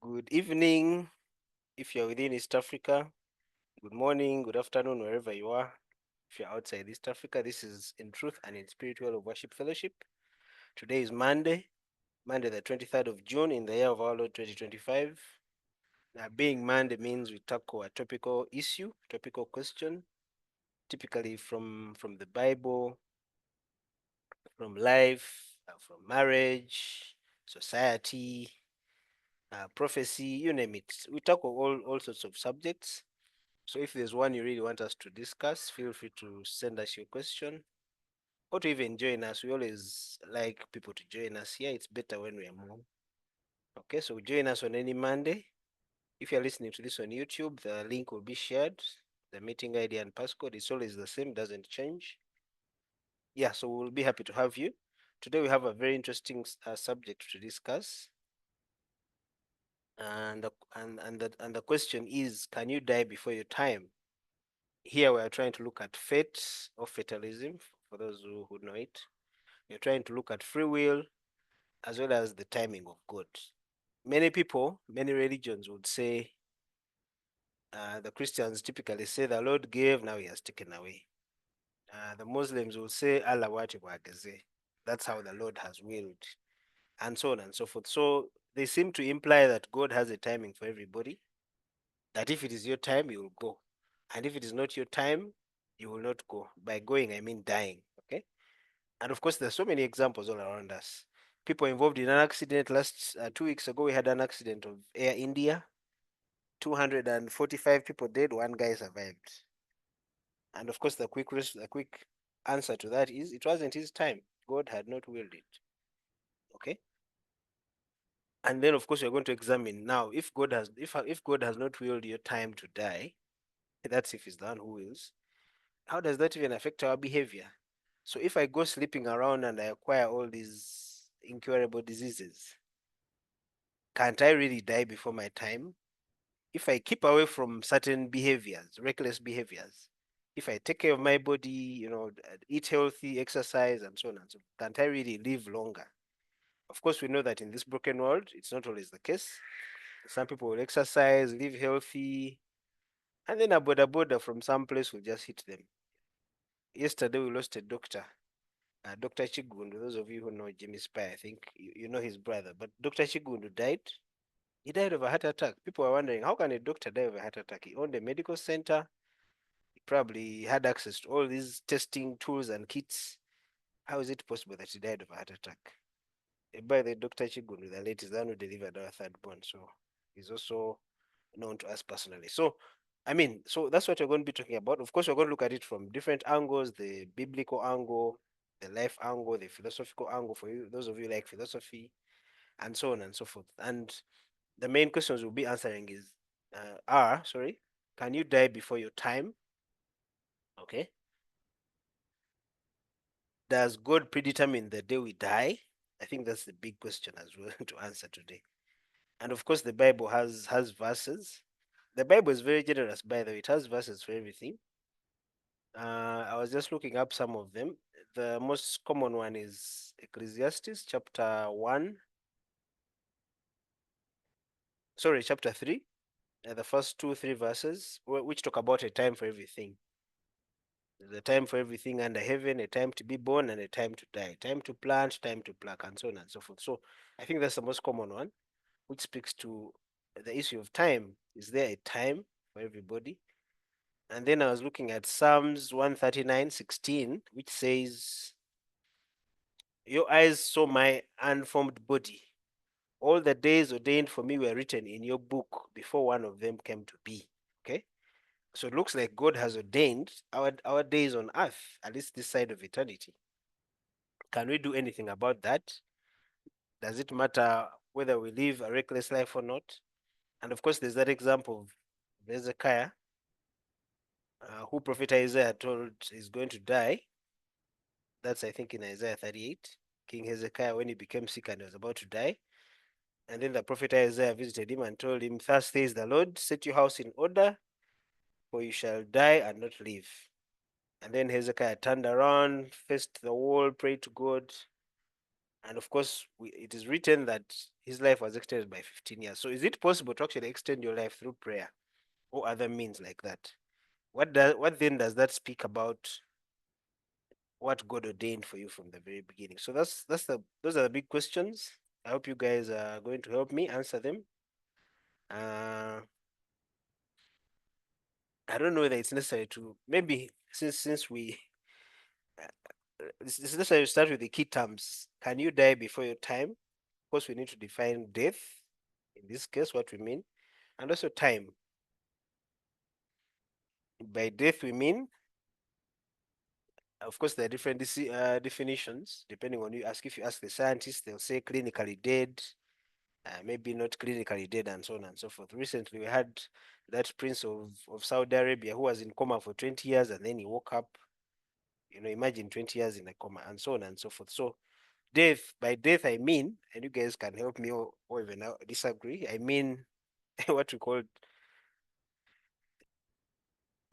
Good evening if you're within East Africa. Good morning, good afternoon, wherever you are. If you're outside East Africa, this is In Truth and in Spirit Well of Worship Fellowship. Today is Monday, the 23rd of June in the year of our Lord 2025. Now, being Monday means we tackle a topical issue, topical question, typically from the Bible, from life, from marriage, society, prophecy, you name it. We tackle all sorts of subjects. So if there's one you really want us to discuss, feel free to send us your question or to even join us. We always like people to join us here. It's better when we are more. Okay, so join us on any Monday. If you're listening to this on YouTube, the link will be shared. The meeting ID and passcode is always the same, doesn't change. Yeah, so we'll be happy to have you. Today we have a very interesting subject to discuss. And the question is, can you die before your time? Here we are trying to look at fate or fatalism, for those who know it. We're trying to look at free will as well as the timing of God. Many people, many religions would say, the Christians typically say the Lord gave, now he has taken away. The Muslims will say Allah wati wageze. That's how the Lord has willed, and so on and so forth. So they seem to imply that God has a timing for everybody, that if it is your time, you will go. And if it is not your time, you will not go. By going, I mean dying. Okay. And of course, there's so many examples all around us. People involved in an accident. Last 2 weeks ago, we had an accident of Air India. 245 people dead, one guy survived. And of course, the quick answer to that is it wasn't his time. God had not willed it. Okay. And then, of course, we're going to examine now if God has not willed your time to die, that's if He's the one who wills. How does that even affect our behavior? So if I go sleeping around and I acquire all these incurable diseases, can't I really die before my time? If I keep away from certain behaviors, reckless behaviors, if I take care of my body, eat healthy, exercise, and so on and so on, can't I really live longer? Of course, we know that in this broken world, it's not always the case. Some people will exercise, live healthy, and then a border from some place will just hit them. Yesterday, we lost a doctor, Dr. Chigundu. Those of you who know Jimmy Spy, I think you know his brother. But Dr. Chigundu died. He died of a heart attack. People are wondering, how can a doctor die of a heart attack? He owned a medical center. He probably had access to all these testing tools and kits. How is it possible that he died of a heart attack? By the Dr. Chigundu, the late is the one who delivered our third born. So he's also known to us personally. So, so that's what we're going to be talking about. Of course, we're going to look at it from different angles: the biblical angle, the life angle, the philosophical angle for you, those of you like philosophy, and so on and so forth. And the main questions we'll be answering is sorry, can you die before your time? Okay. Does God predetermine the day we die? I think that's the big question as well to answer today. And of course, the Bible has verses. The Bible is very generous, by the way. It has verses for everything. I was just looking up some of them. The most common one is Ecclesiastes chapter 1, sorry, chapter 3, the first 2, 3 verses, which talk about a time for everything. There's a time for everything under heaven, a time to be born and a time to die, time to plant, time to pluck, and so on and so forth. So I think that's the most common one, which speaks to the issue of time. Is there a time for everybody? And then I was looking at Psalms 139:16, which says, your eyes saw my unformed body. All the days ordained for me were written in your book before one of them came to be. Okay? So it looks like God has ordained our days on earth, at least this side of eternity. Can we do anything about that? Does it matter whether we live a reckless life or not? And of course, there's that example of Hezekiah, who Prophet Isaiah told is going to die. That's, I think, in Isaiah 38. King Hezekiah, when he became sick and was about to die, and then the prophet Isaiah visited him and told him, thus says the Lord, set your house in order, for you shall die and not live. And then Hezekiah turned around, faced the wall, prayed to God, And of course, it is written that his life was extended by 15 years. So is it possible to actually extend your life through prayer or other means like that? What then does that speak about what God ordained for you from the very beginning? So those are the big questions. I hope you guys are going to help me answer them. I don't know whether it's necessary to, maybe since we it's necessary to start with the key terms. Can you die before your time? Of course, we need to define death. In this case, what we mean, and also time. By death, we mean, of course, there are different definitions depending on you ask. If you ask the scientists, they'll say clinically dead, maybe not clinically dead, and so on and so forth. Recently, we had that prince of Saudi Arabia who was in coma for 20 years and then he woke up. Imagine 20 years in a coma and so on and so forth. So, by death, I mean, and you guys can help me or even disagree, I mean what we call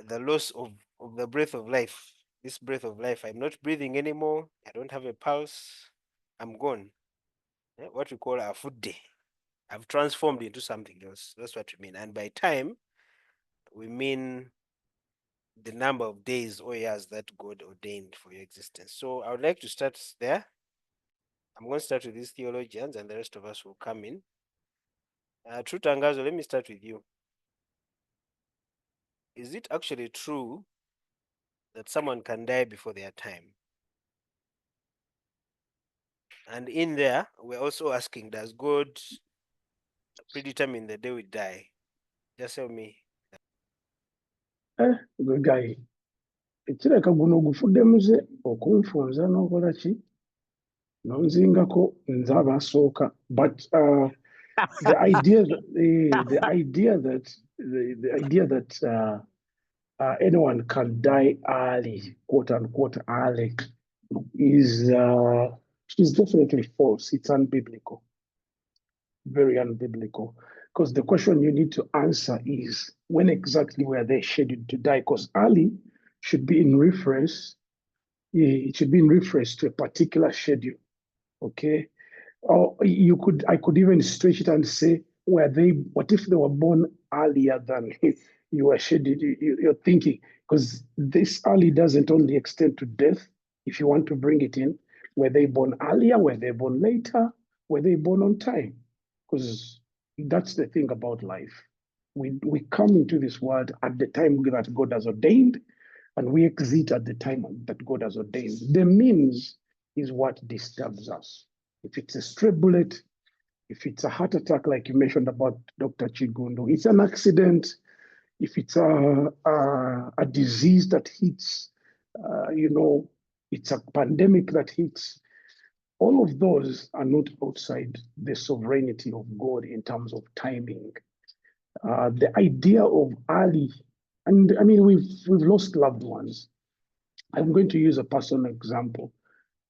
the loss of the breath of life. This breath of life, I'm not breathing anymore. I don't have a pulse. I'm gone. What we call a food day. I've transformed into something else. That's what we mean. And by time, we mean the number of days or years that God ordained for your existence. So I would like to start there. I'm going to start with these theologians and the rest of us will come in. True Tangazo, let me start with you. Is it actually true that someone can die before their time? And in there, we're also asking, does God predetermine the day we die? Just tell me. Gwe guy, ekireka guno ogufudde muze okunfunza n'okola ki nonzingako nze abasooka, but the idea that anyone can die early, quote unquote early, is definitely false. It's unbiblical, very unbiblical. Because the question you need to answer is, when exactly were they scheduled to die? Because early should be in reference, it should be in reference to a particular schedule. Okay. Or I could even stretch it and say, what if they were born earlier than you were scheduled? You're thinking, because this early doesn't only extend to death. If you want to bring it in, were they born earlier? Were they born later? Were they born on time? Because that's the thing about life. We come into this world at the time that God has ordained, and we exit at the time that God has ordained. The means is what disturbs us. If it's a stray bullet, if it's a heart attack, like you mentioned about Dr. Chigundo, it's an accident. If it's a disease that hits, it's a pandemic that hits, all of those are not outside the sovereignty of God in terms of timing. The idea of early, and I mean, we've lost loved ones. I'm going to use a personal example.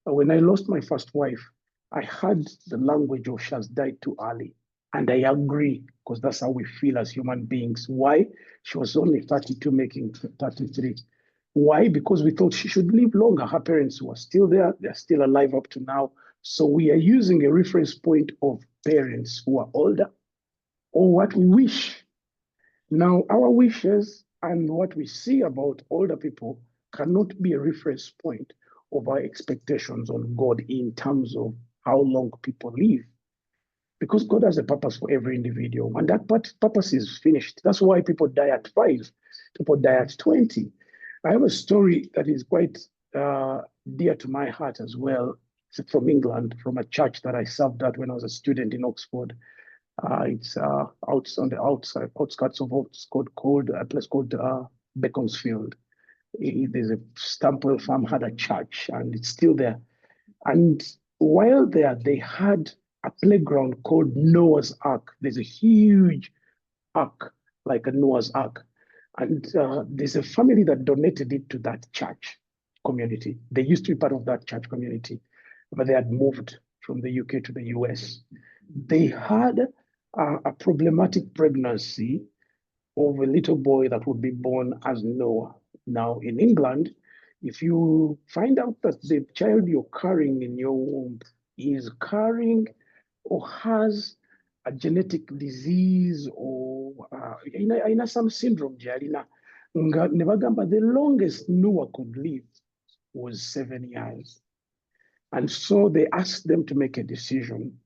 When I lost my first wife, I had the language of she has died too early. And I agree, because that's how we feel as human beings. Why? She was only 32, making 33. Why? Because we thought she should live longer. Her parents were still there. They're still alive up to now. So we are using a reference point of parents who are older, or what we wish. Now, our wishes and what we see about older people cannot be a reference point of our expectations on God in terms of how long people live. Because God has a purpose for every individual, and that purpose is finished. That's why people die at 5, people die at 20. I have a story that is quite dear to my heart as well. It's from England, from a church that I served at when I was a student in Oxford. It's out on the outskirts of Oxford, called a place called Beaconsfield. There's a Stample farm had a church, and it's still there. And while there, they had a playground called Noah's Ark. There's a huge ark, like a Noah's Ark. And there's a family that donated it to that church community. They used to be part of that church community, but they had moved from the UK to the US. They had a problematic pregnancy of a little boy that would be born as Noah. Now, in England, if you find out that the child you're carrying in your womb is carrying or has a genetic disease or aina some syndrome gyalina nga ne bagamba the longest Noah could live was 7 years. And so they asked them to make a decision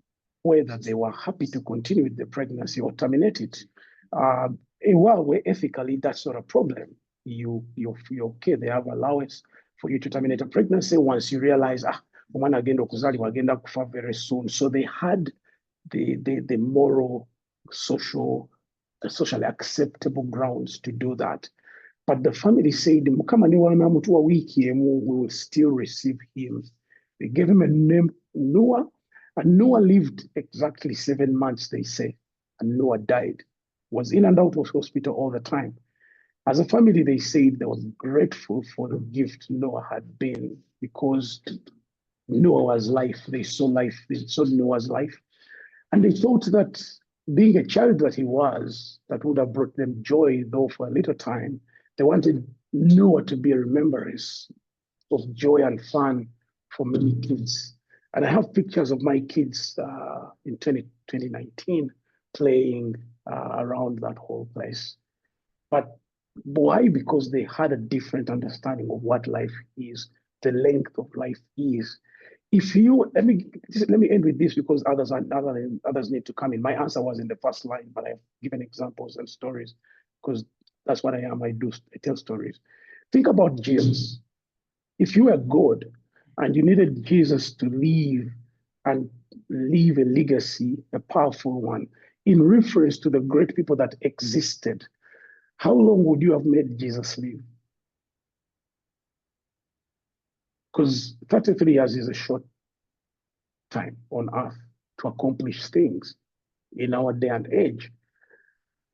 whether they were happy to continue with the pregnancy or terminate it. Well, ethically, that's not a problem. You're okay. They have allowance for you to terminate a pregnancy once you realize, umwana agenda okuzalibwa agenda kufa very soon. So they had the moral, socially acceptable grounds to do that. But the family said, Mukama ni wana mtu wa wiki emu, we will still receive him. They gave him a name, Noah, and Noah lived exactly 7 months, they say, and Noah died. Was in and out of hospital all the time. As a family, they said they were grateful for the gift Noah had been because Noah was life. They saw Noah's life. And they thought that being a child that he was, that would have brought them joy, though for a little time, they wanted Noah to be a remembrance of joy and fun for many kids. And I have pictures of my kids in 2019 playing around that whole place. But why? Because they had a different understanding of what life is, the length of life is. If you let me end with this because others need to come in. My answer was in the first line, but I've given examples and stories because that's what I am. I tell stories. Think about Jesus. If you were God and you needed Jesus to live and leave a legacy, a powerful one, in reference to the great people that existed, how long would you have made Jesus live? Because 33 years is a short time on earth to accomplish things in our day and age.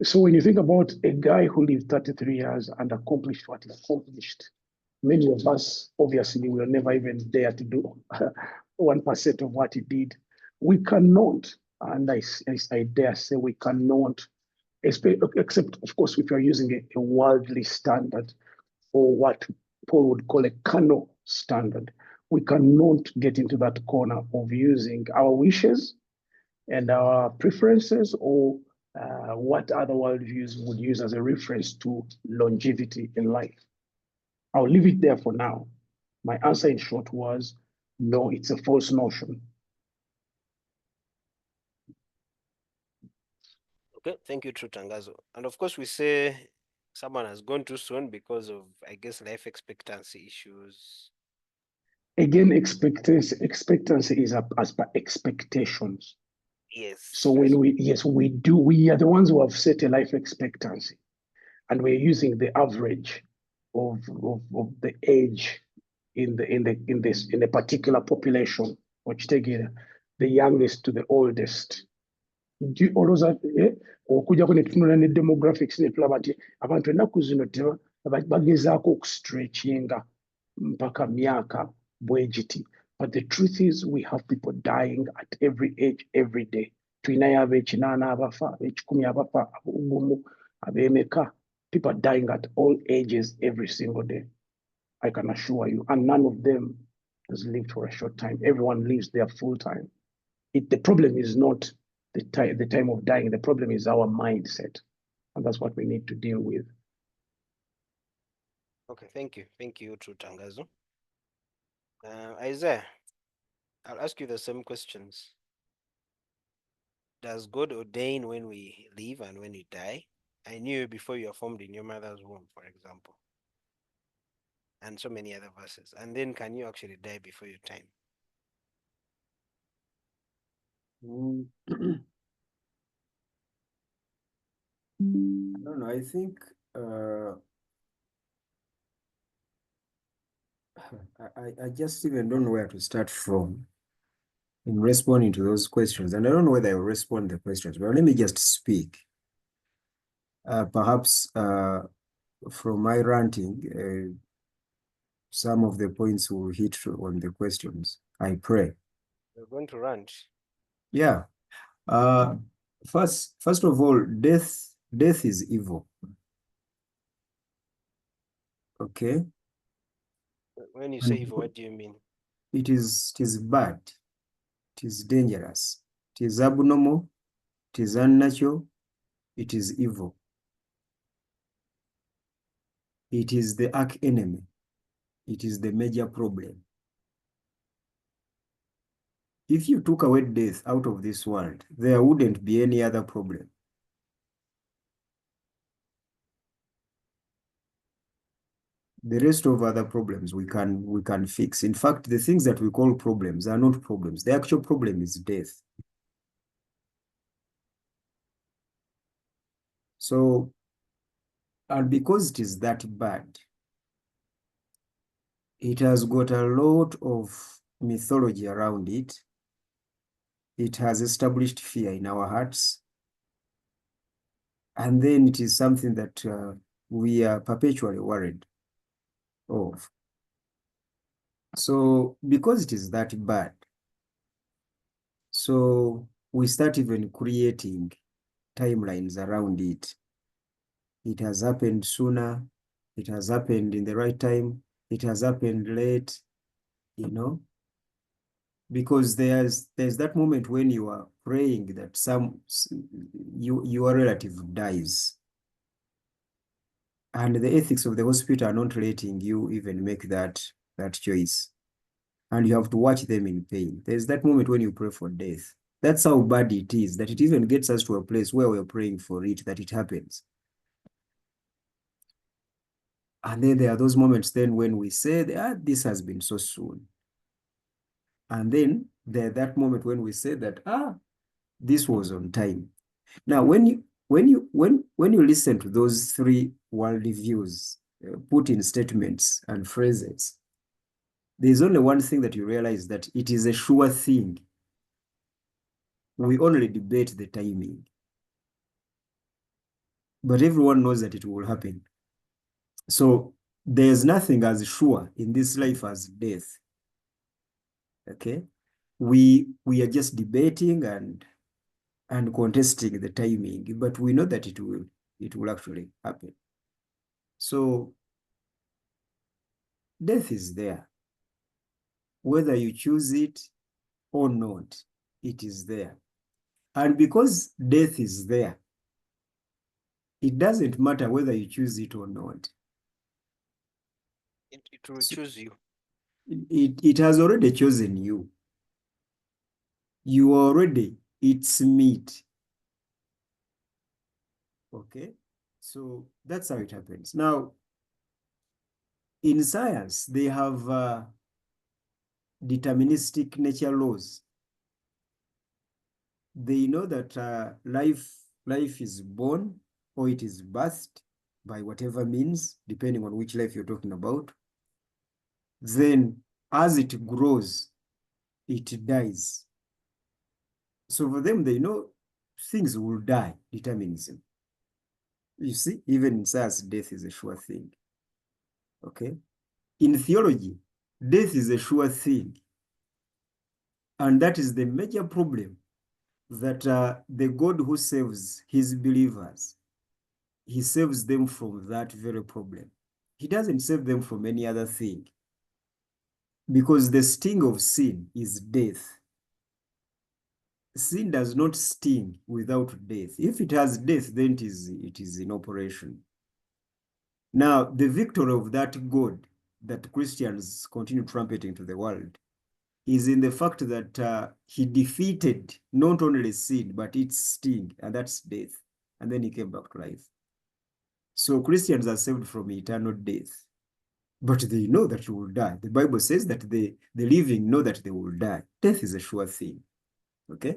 So when you think about a guy who lived 33 years and accomplished what he accomplished, many of us obviously will never even dare to do 1% of what he did. We cannot, and I dare say we cannot, except of course if you're using a worldly standard or what Paul would call a carnal standard. We cannot get into that corner of using our wishes and our preferences or what other worldviews would use as a reference to longevity in life. I'll leave it there for now. My answer in short was, no, it's a false notion. Okay, thank you, True Tangazo. And of course, we say someone has gone too soon because of, I guess, life expectancy issues. Again, expectancy is as per expectations. Yes. So when we are the ones who have set a life expectancy, and we're using the average of the age in a particular population, which take the youngest to the oldest. olowooza okujjako ne tutunula ne demographics ne tulaba nti abantu ennaku zino bagezaako okustretchinga mpaka myaka bwe giti. But the truth is we have people dying at every age, every day. Tulinayo ab'ekinaana abafa, ab'ekikumi abafa, ab'obugumu, ab'emeka. People are dying at all ages every single day. I can assure you. And none of them has lived for a short time. Everyone lives their full time. The problem is not the time of dying. The problem is our mindset. And that's what we need to deal with. Okay, thank you. Thank you, True Tangazo. Isaiah, I'll ask you the same questions. Does God ordain when we live and when we die? I knew you before you were formed in your mother's womb, for example. And so many other verses. And then can you actually die before your time? I don't know. I think I just even don't know where to start from in responding to those questions. And I don't know whether I will respond to the questions, but let me just speak. Perhaps from my ranting, some of the points will hit on the questions. I pray. We're going to rant. Yeah. First of all, death is evil. Okay. When you say evil, what do you mean? It is bad. It is dangerous. It is abnormal. It is unnatural. It is evil. It is the arch enemy. It is the major problem. If you took away death out of this world, there wouldn't be any other problem. The rest of other problems we can fix. In fact, the things that we call problems are not problems. The actual problem is death. So, and because it is that bad, it has got a lot of mythology around it. It has established fear in our hearts. And then it is something that we are perpetually worried of. So because it is that bad, so we start even creating timelines around it. It has happened sooner. It has happened in the right time. It has happened late, you know, because there's that moment when you are praying that your relative dies. And the ethics of the hospital are not letting you even make that choice. And you have to watch them in pain. There's that moment when you pray for death. That's how bad it is, that it even gets us to a place where we're praying for it, that it happens. And then there are those moments then when we say, this has been so soon. And then there's that moment when we say that, this was on time. Now, when you listen to those three worldly views put in statements and phrases, there's only one thing that you realize, that it is a sure thing. We only debate the timing, but everyone knows that it will happen. So there's nothing as sure in this life as death. Okay, we are just debating and contesting the timing, but we know that it will actually happen. So death is there. Whether you choose it or not, it is there. And because death is there, it doesn't matter whether you choose it or not. It will choose you. It has already chosen you. You already its meat. Okay? So that's how it happens. Now, in science, they have deterministic nature laws. They know that life is born or it is birthed by whatever means, depending on which life you're talking about. Then, as it grows, it dies. So for them, they know things will die, determinism. You see, even in science, death is a sure thing. Okay? In theology, death is a sure thing. And that is the major problem, that the God who saves his believers, he saves them from that very problem. He doesn't save them from any other thing, because the sting of sin is death. Sin does not sting without death. If it has death, then it is in operation. Now, the victory of that God that Christians continue trumpeting to the world is in the fact that he defeated not only sin, but its sting, and that's death. And then he came back to life. So Christians are saved from eternal death, but they know that you will die. The Bible says that the living know that they will die. Death is a sure thing, okay?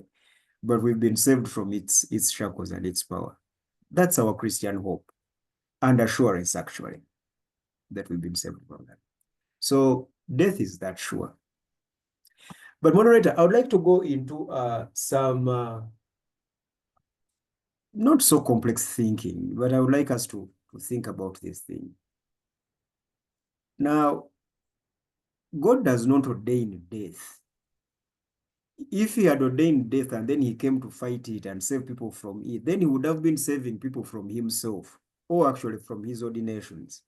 But we've been saved from its shackles and its power. That's our Christian hope and assurance, actually, that we've been saved from that. So death is that sure. But moderator, I would like to go into some not so complex thinking, but I would like us to think about this thing. Now, God does not ordain death. If he had ordained death and then he came to fight it and save people from it, then he would have been saving people from himself, or actually from his ordinations,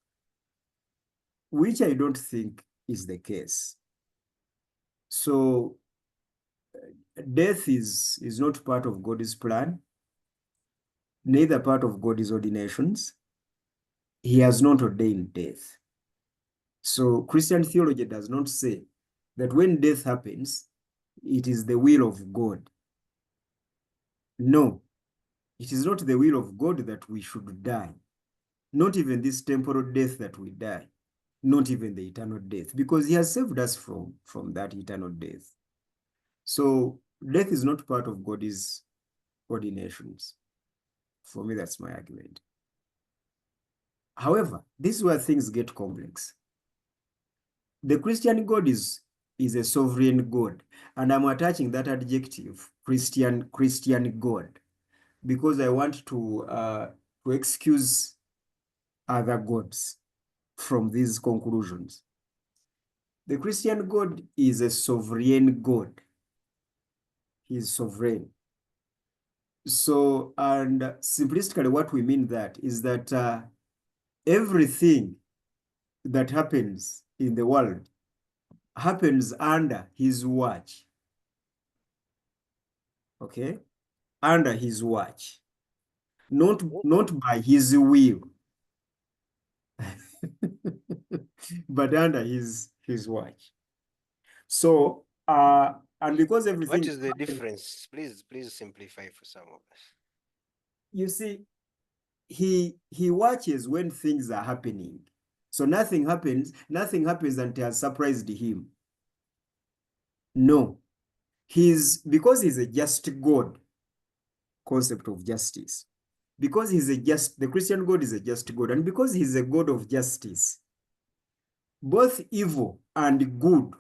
which I don't think is the case. So death is not part of God's plan, neither part of God's ordinations. He has not ordained death. So Christian theology does not say that when death happens, it is the will of God. No, it is not the will of God that we should die. Not even this temporal death that we die, not even the eternal death, because he has saved us from that eternal death. So death is not part of God's ordinations. For me, that's my argument. However, this is where things get complex. The Christian God is a sovereign God, and I'm attaching that adjective, Christian God, because I want to excuse other gods from these conclusions. The Christian God is a sovereign God. He is sovereign. So, and simplistically, what we mean that is that everything that happens in the world happens under his watch. Okay? Under his watch. Not by his will, but under his watch. So, and because everything. What is the difference? Please simplify for some of us. You see, he watches when things are happening. So nothing happens until it has surprised him. No. Because he's a just God, concept of justice. Because the Christian God is a just God, and because he's a God of justice, both evil and good,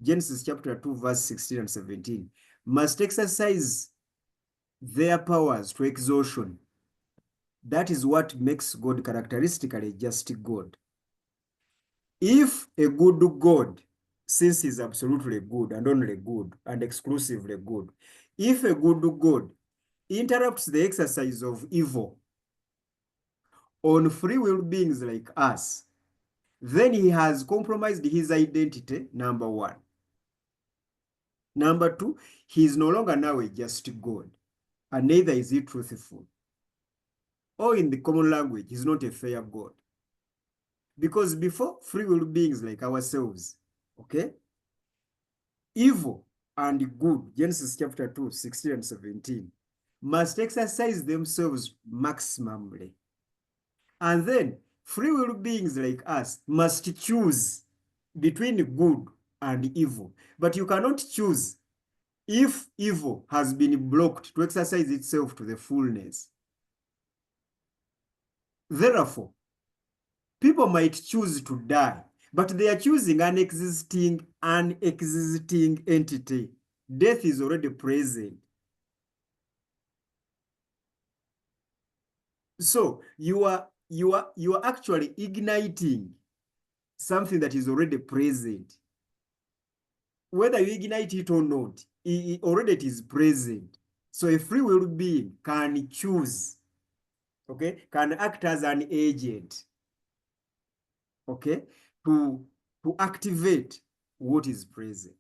Genesis chapter 2, verse 16 and 17, must exercise their powers to exhaustion. That is what makes God characteristically a just God. If a good God, since he's absolutely good and only good and exclusively good, if a good God interrupts the exercise of evil on free will beings like us, then he has compromised his identity, number one. Number two, he is no longer now a just God, and neither is he truthful. Or in the common language, he's not a fair God. Because before free will beings like ourselves, okay, evil and good, Genesis chapter 2, 16 and 17, must exercise themselves maximally. And then free will beings like us must choose between good and evil. But you cannot choose if evil has been blocked to exercise itself to the fullness. Therefore, people might choose to die, but they are choosing an existing entity. Death is already present. So you are actually igniting something that is already present. Whether you ignite it or not, already it is present. So a free will being can choose, okay, can act as an agent, okay, to activate what is present.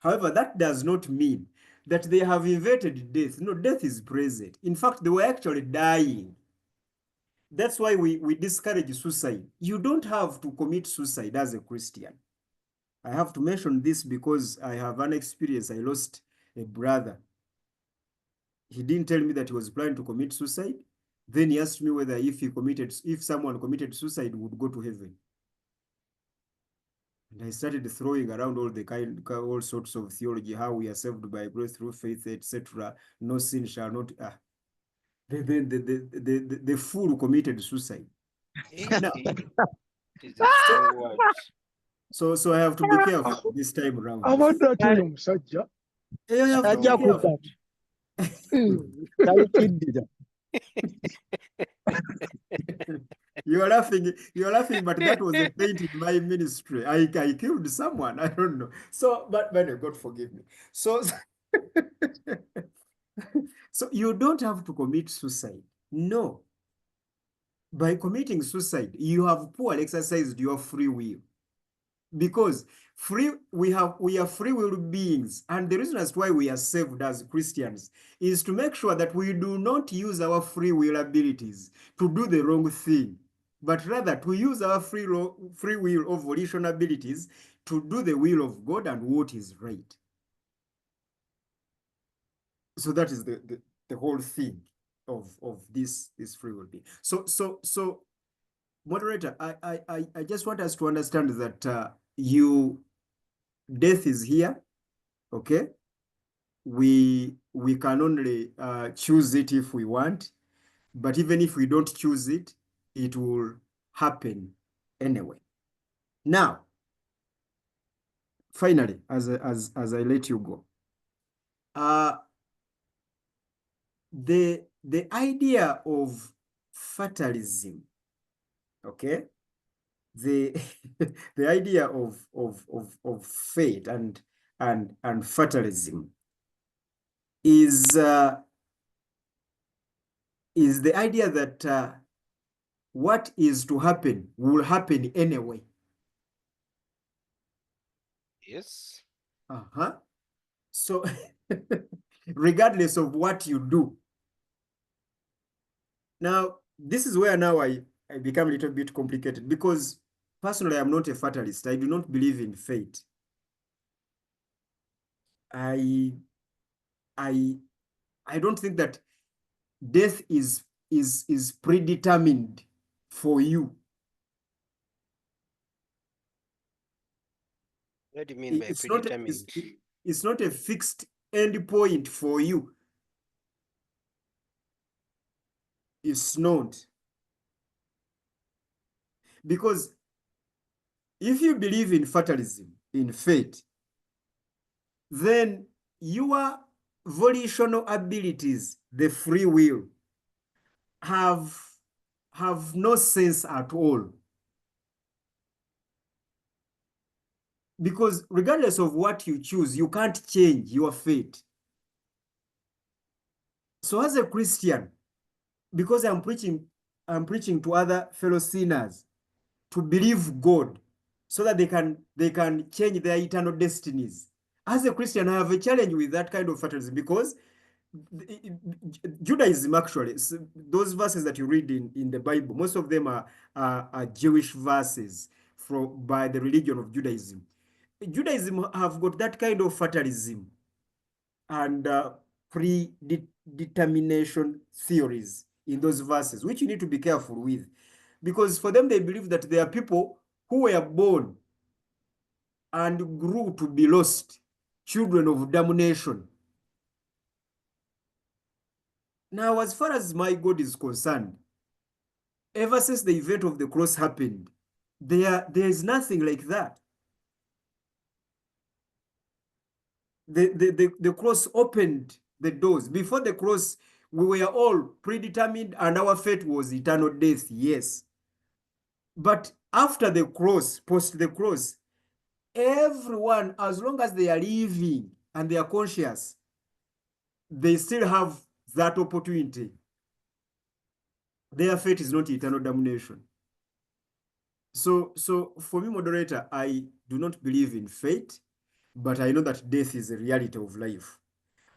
However, that does not mean that they have invented death. No, death is present. In fact, they were actually dying. That's why we discourage suicide. You don't have to commit suicide as a Christian. I have to mention this because I have an experience. I lost a brother. He didn't tell me that he was planning to commit suicide. Then he asked me whether if someone committed suicide would go to heaven. And I started throwing around all sorts of theology, how we are saved by grace through faith, etc. No sin shall not. Then the fool who committed suicide. Now, It is a strong word. So I have to be careful this time around. Abadde atya oyo omusajja You have to be ajja careful. talikiddira. You are laughing, but that was a saint in my ministry. I killed someone. I don't know. So, but God forgive me. So, so you don't have to commit suicide. No. By committing suicide, you have poorly exercised your free will. because we are free will beings, and the reason as to why we are saved as Christians is to make sure that we do not use our free will abilities to do the wrong thing, but rather to use our free will or volition abilities to do the will of God and what is right. So that is the whole thing of this free will being. So moderator, I just want us to understand that death is here, okay? We can only choose it if we want, but even if we don't choose it, it will happen anyway. Now, finally, as I let you go, the idea of fatalism, okay, the the idea of fate and fatalism is the idea that what is to happen will happen anyway. Yes. So regardless of what you do. Now, this is where now I become a little bit complicated, because personally, I'm not a fatalist. I do not believe in fate. I don't think that death is predetermined for you. What do you mean by predetermined? It's not a fixed end point for you. It's not. Because if you believe in fatalism, in fate, then your volitional abilities, the free will, have no sense at all. Because regardless of what you choose, you can't change your fate. So as a Christian, because I'm preaching to other fellow sinners to believe God so that they can change their eternal destinies. As a Christian, I have a challenge with that kind of fatalism, because Judaism, actually, those verses that you read in the Bible, most of them are Jewish verses by the religion of Judaism. Judaism have got that kind of fatalism and predetermination theories in those verses, which you need to be careful with, because for them, they believe that there are people who were born and grew to be lost, children of damnation. Now, as far as my God is concerned, ever since the event of the cross happened, there is nothing like that. The cross opened the doors. Before the cross, we were all predetermined and our fate was eternal death, yes. But after the cross, post the cross, everyone, as long as they are living and they are conscious, they still have that opportunity. Their fate is not eternal damnation. So for me, moderator, I do not believe in fate, but I know that death is a reality of life.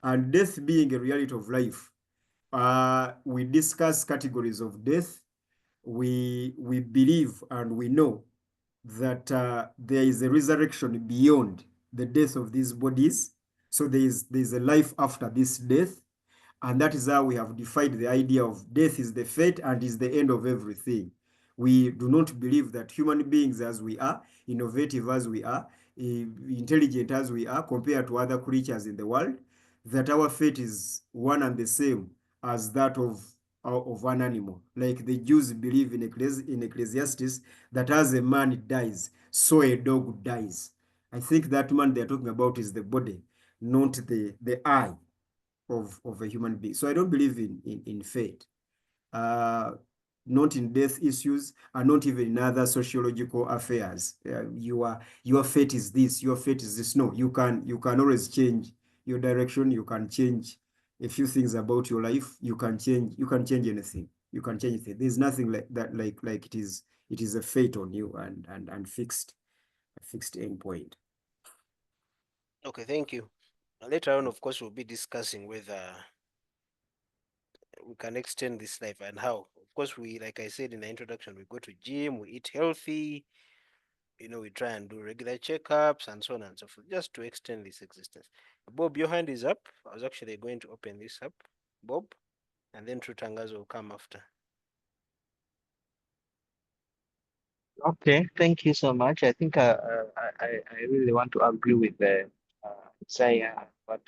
And death being a reality of life, we discuss categories of death. We believe and we know that there is a resurrection beyond the death of these bodies. So there is a life after this death. And that is how we have defined the idea of death is the fate and is the end of everything. We do not believe that human beings as we are, innovative as we are, intelligent as we are, compared to other creatures in the world, that our fate is one and the same as that of an animal. Like the Jews believe in Ecclesiastes that as a man dies, so a dog dies. I think that man they're talking about is the body, not the eye of a human being. So I don't believe in fate, not in death issues, and not even in other sociological affairs. Your fate is this, your fate is this. No, you can always change your direction. You can change a few things about your life. You can change anything. You can change it. There's nothing like that, like it is a fate on you and fixed fixed endpoint. Okay, thank you. Later on, of course, we'll be discussing whether we can extend this life and how. Of course, like I said in the introduction, we go to gym, we eat healthy, we try and do regular checkups and so on and so forth, just to extend this existence. Bob, your hand is up. I was actually going to open this up, Bob, and then Trutangazo will come after. Okay, thank you so much. I think I really want to agree with Isaiah, what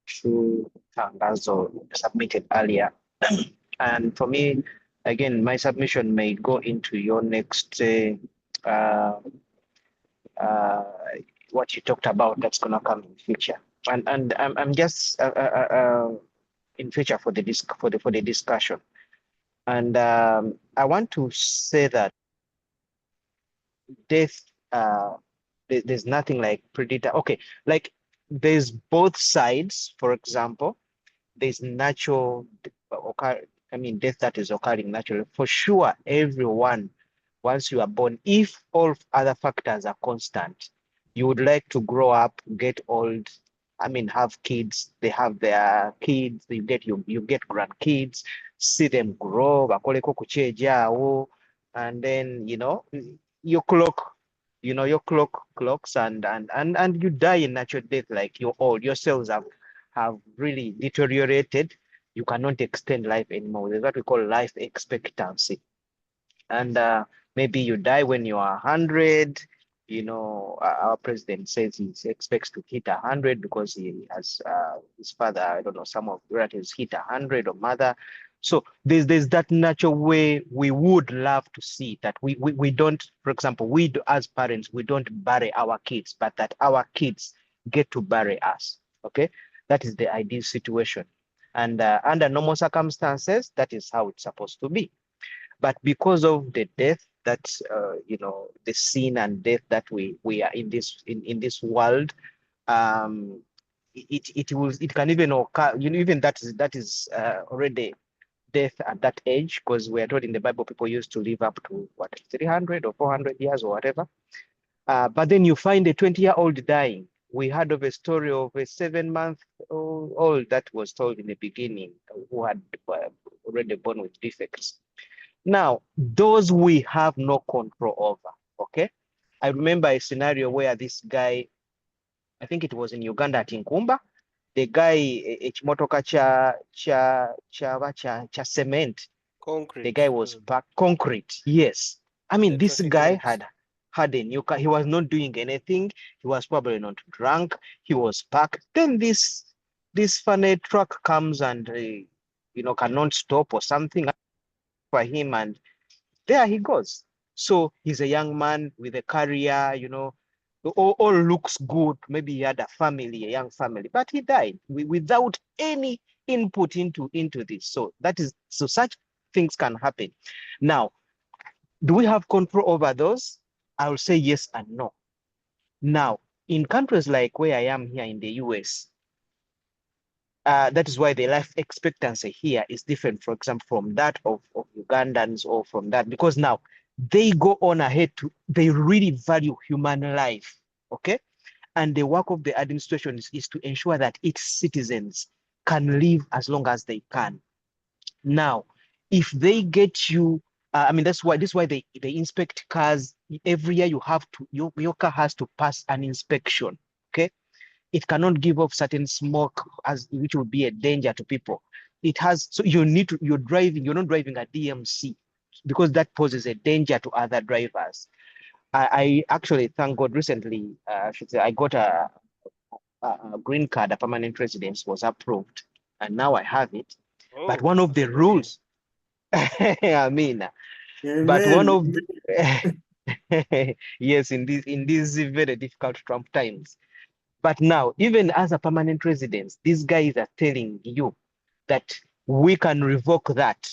True Tangazo submitted earlier. And for me, again, my submission may go into your next what you talked about that's gonna come in future. And I'm just in future for the discussion. And I want to say that death, there's nothing like predator. Okay, like there's both sides. For example, there's natural, death that is occurring naturally. For sure, everyone, once you are born, if all other factors are constant, you would like to grow up, get old, have kids, they have their kids, you get grandkids, see them grow, bakoleko kucheja, and then, your clock, your clock clocks and you die in natural death, like you're old, your cells have really deteriorated. You cannot extend life anymore. There's what we call life expectancy. And maybe you die when you are 100. Our president says he expects to hit 100 because he has his father, I don't know, some of relatives hit 100 or mother. So there's that natural way we would love to see that we don't, for example, we do, as parents, we don't bury our kids, but that our kids get to bury us. Okay, that is the ideal situation. And under normal circumstances, that is how it's supposed to be. But because of the death that the sin and death that we are in this world, it can even occur, even that is already death at that age, because we are told in the Bible people used to live up to 300 or 400 years or whatever. But then you find a 20-year-old dying. We heard of a story of a 7-month-old that was told in the beginning, who had already born with defects. Now, those we have no control over, okay? I remember a scenario where this guy, I think it was in Uganda at Nkumba, the guy, ekimotoka cha cement, Concrete. the guy was packed, concrete, yes. This guy lights. had a new car. He was not doing anything. He was probably not drunk. He was parked. Then this funny truck comes and, cannot stop or something for him, and there he goes. So he's a young man with a career, all looks good. Maybe he had a young family, but he died without any input into this. So such things can happen. Now, do we have control over those? I will say yes and no. Now, in countries like where I am here in the US, that is why the life expectancy here is different, for example, from that of Ugandans, or from that, because now they go on ahead they really value human life, okay? And the work of the administration is to ensure that its citizens can live as long as they can. Now, if they get you, this is why they inspect cars every year. Your car has to pass an inspection, okay? It cannot give off certain smoke which would be a danger to people. So you're not driving a DMC, because that poses a danger to other drivers. I actually, thank God, recently, I got a green card, a permanent residence was approved, and now I have it. But one of the rules, I mean, but one of yes, in these very difficult Trump times. But now, even as a permanent resident, these guys are telling you that we can revoke that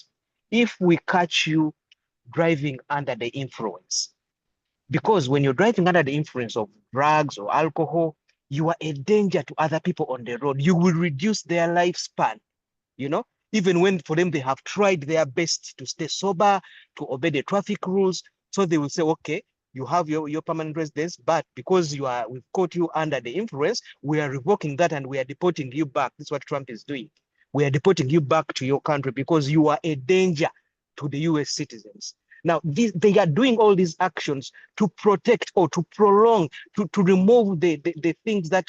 if we catch you driving under the influence. Because when you're driving under the influence of drugs or alcohol, you are a danger to other people on the road. You will reduce their lifespan, even when for them they have tried their best to stay sober, to obey the traffic rules. So they will say, okay, you have your permanent residence, but because we've caught you under the influence, we are revoking that and we are deporting you back. This is what Trump is doing. We are deporting you back to your country because you are a danger to the US citizens. Now, they are doing all these actions to protect or to prolong, to remove the things that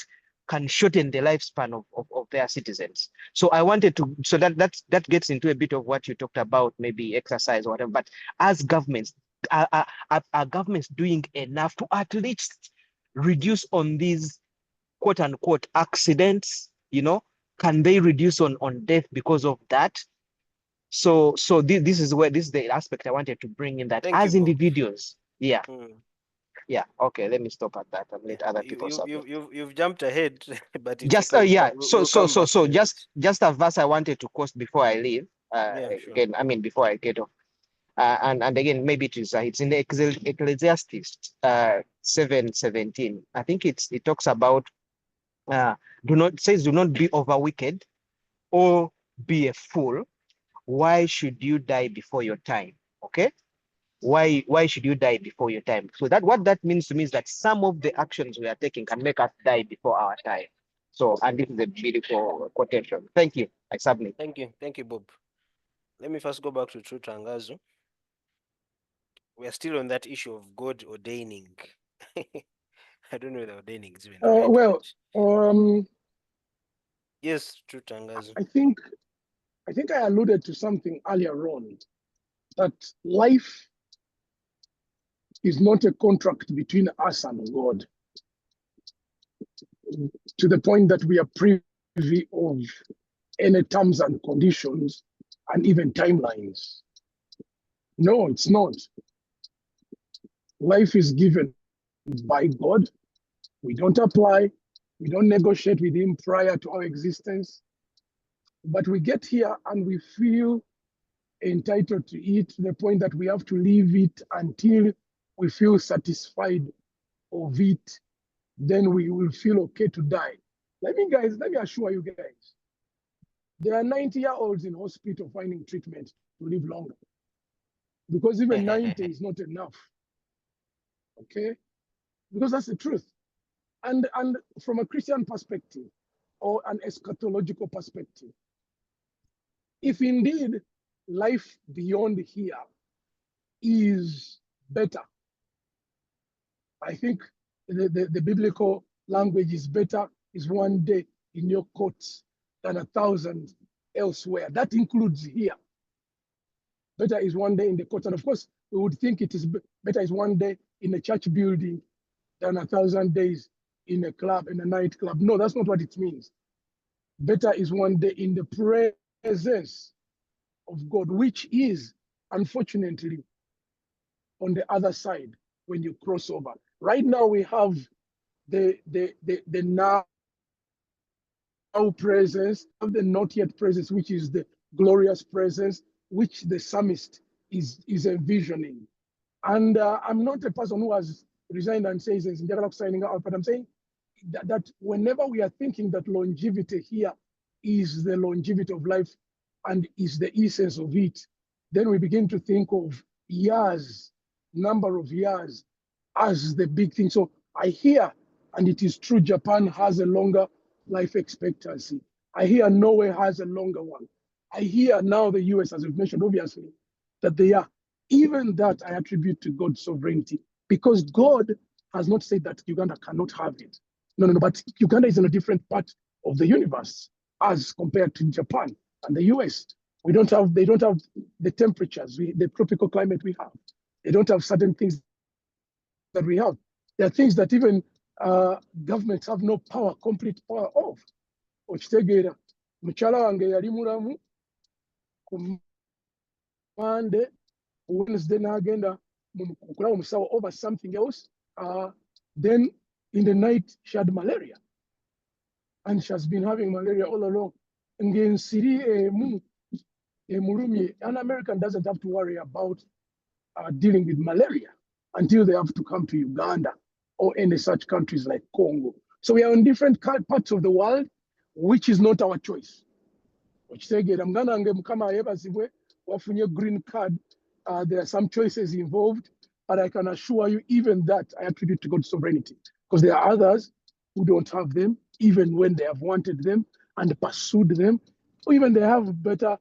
can shorten the lifespan of their citizens. So I wanted to, so that gets into a bit of what you talked about, maybe exercise or whatever, but as governments, are governments doing enough to at least reduce on these quote unquote accidents? You know, can they reduce on death because of that? So this is the aspect I wanted to bring in, that Thank as you, Bob. individuals, yeah. Mm. Yeah, okay, let me stop at that and let Yeah, other people submit. you've jumped ahead, but it's Just okay. yeah, We'll come back to it. just a verse I wanted to quote before I leave. Yeah, sure. Again, I mean before I get off. And again, maybe it's in the Ecclesiastes 7:17. I think it talks about do not be over wicked or be a fool. Why should you die before your time? Okay. Why should you die before your time? So that what that means to me is that some of the actions we are taking can make us die before our time. So, and this is a beautiful quotation. Thank you. I submit. Thank you, Bob. Let me first go back to True Tangazo. We are still on that issue of God ordaining. I don't know whether ordaining is even the right Well, word. Yes, True Tangazo. I think I alluded to something earlier on, that life is not a contract between us and God, to the point that we are privy of any terms and conditions and even timelines. No, it's not. Life is given by God. We don't apply. We don't negotiate with him prior to our existence. But we get here and we feel entitled to it, to the point that we have to leave it until we feel satisfied of it. Then we will feel okay to die. Let me assure you guys, there are 90-year-olds in hospital finding treatment to live longer, because even 90 is not enough. Okay? Because that's the truth. And from a Christian perspective or an eschatological perspective, if indeed life beyond here is better, I think the biblical language is better is one day in your courts than 1,000 elsewhere. That includes here. Better is one day in the courts. And of course, we would think it is better is one day in a church building than 1,000 days in a club, in a nightclub. No, that's not what it means. Better is one day in the presence of God, which is, unfortunately, on the other side when you cross over. Right now, we have the now presence, of the not yet presence, which is the glorious presence, which the psalmist is envisioning. And I'm not a person who has resigned and says, signing out, but I'm saying that whenever we are thinking that longevity here is the longevity of life and is the essence of it, then we begin to think of years, number of years, as the big thing. So I hear, and it is true, Japan has a longer life expectancy. I hear Norway has a longer one. I hear now the US, as we've mentioned, obviously, that they are. Even that I attribute to God's sovereignty, because God has not said that Uganda cannot have it. No, but Uganda is in a different part of the universe as compared to Japan and the US. They don't have the temperatures, the tropical climate we have. They don't have certain things that we have. There are things that even governments have no power, complete power of. Okitegeera, mukyala wange yali mulamu ku Monday, Wednesday n'agenda okulaba omusawo over something else. Then in the night she had malaria, and she has been having malaria all along. Ng'ensiri emulumye. An American doesn't have to worry about dealing with malaria until they have to come to Uganda or any such countries like Congo. So we are in different parts of the world, which is not our choice. Okitegeera, muganda wange Mukama ayebazibwe, wafunye green card. There are some choices involved. but I can assure you, even that I attribute to God's sovereignty, because there are others who don't have them, even when they have wanted them and pursued them, or even they have better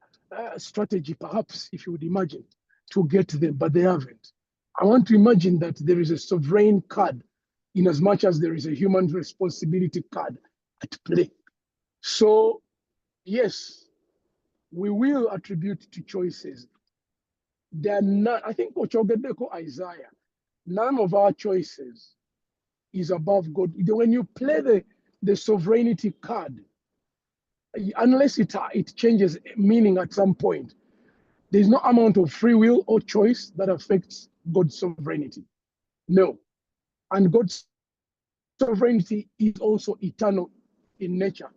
strategy, perhaps, if you would imagine, to get them, but they haven't. I want to imagine that there is a sovereign card in as much as there is a human responsibility card at play. So, yes, we will attribute to choices. There are not, I think Ochogedeko Isaiah, none of our choices is above God. When you play the sovereignty card, unless it changes meaning at some point, there's no amount of free will or choice that affects God's sovereignty. No. And God's sovereignty is also eternal in nature.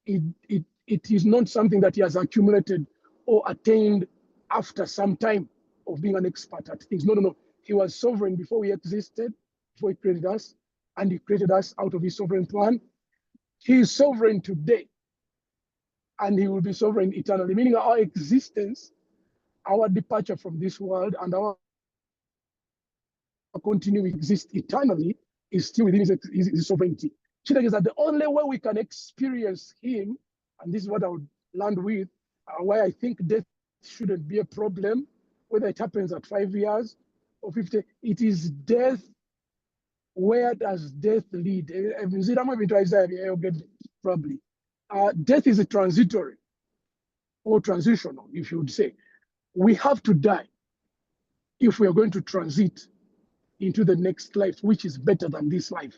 It is not something that he has accumulated or attained after some time of being an expert at things. No, no, no. He was sovereign before we existed, before he created us, and he created us out of his sovereign plan. He is sovereign today, and he will be sovereign eternally, meaning our existence, our departure from this world, and our continue to exist eternally is still within his sovereignty. Chidek is that the only way we can experience him, and this is what I would land with, why I think death shouldn't be a problem, whether it happens at 5 years or 50, it is death. Where does death lead? Probably. Death is a transitory or transitional, if you would say. We have to die if we are going to transit into the next life, which is better than this life.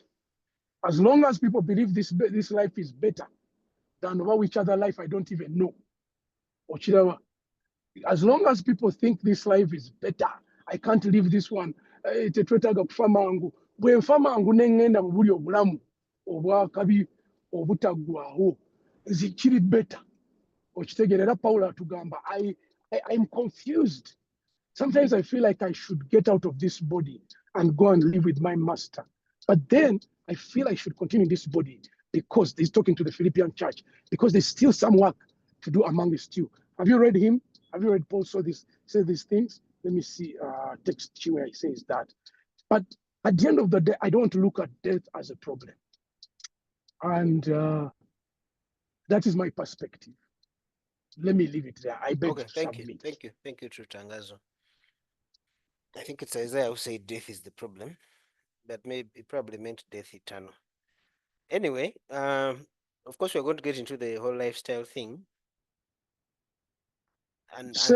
As long as people believe this life is better than which other life I don't even know. As long as people think this life is better, I can't leave this one. Tetwetaaga kufa mangu. Bwe nfa mangu nengenda mu buli obulamu obwakabi obutaggwaawo zikiri better. Okitegeerera Pawulo atugamba, I'm confused. Sometimes I feel like I should get out of this body and go and live with my master. But then I feel I should continue in this body because he's talking to the Philippian church, because there's still some work to do among the stew. Have you read him? Have you read Paul say these things? Let me see text where he says that. But at the end of the day, I don't want to look at death as a problem. And that is my perspective. Let me leave it there. I beg to submit. Thank you, True Tangazo. I think it's Isaiah who said death is the problem, but maybe it probably meant death eternal. Anyway, of course, we're going to get into the whole lifestyle thing. And as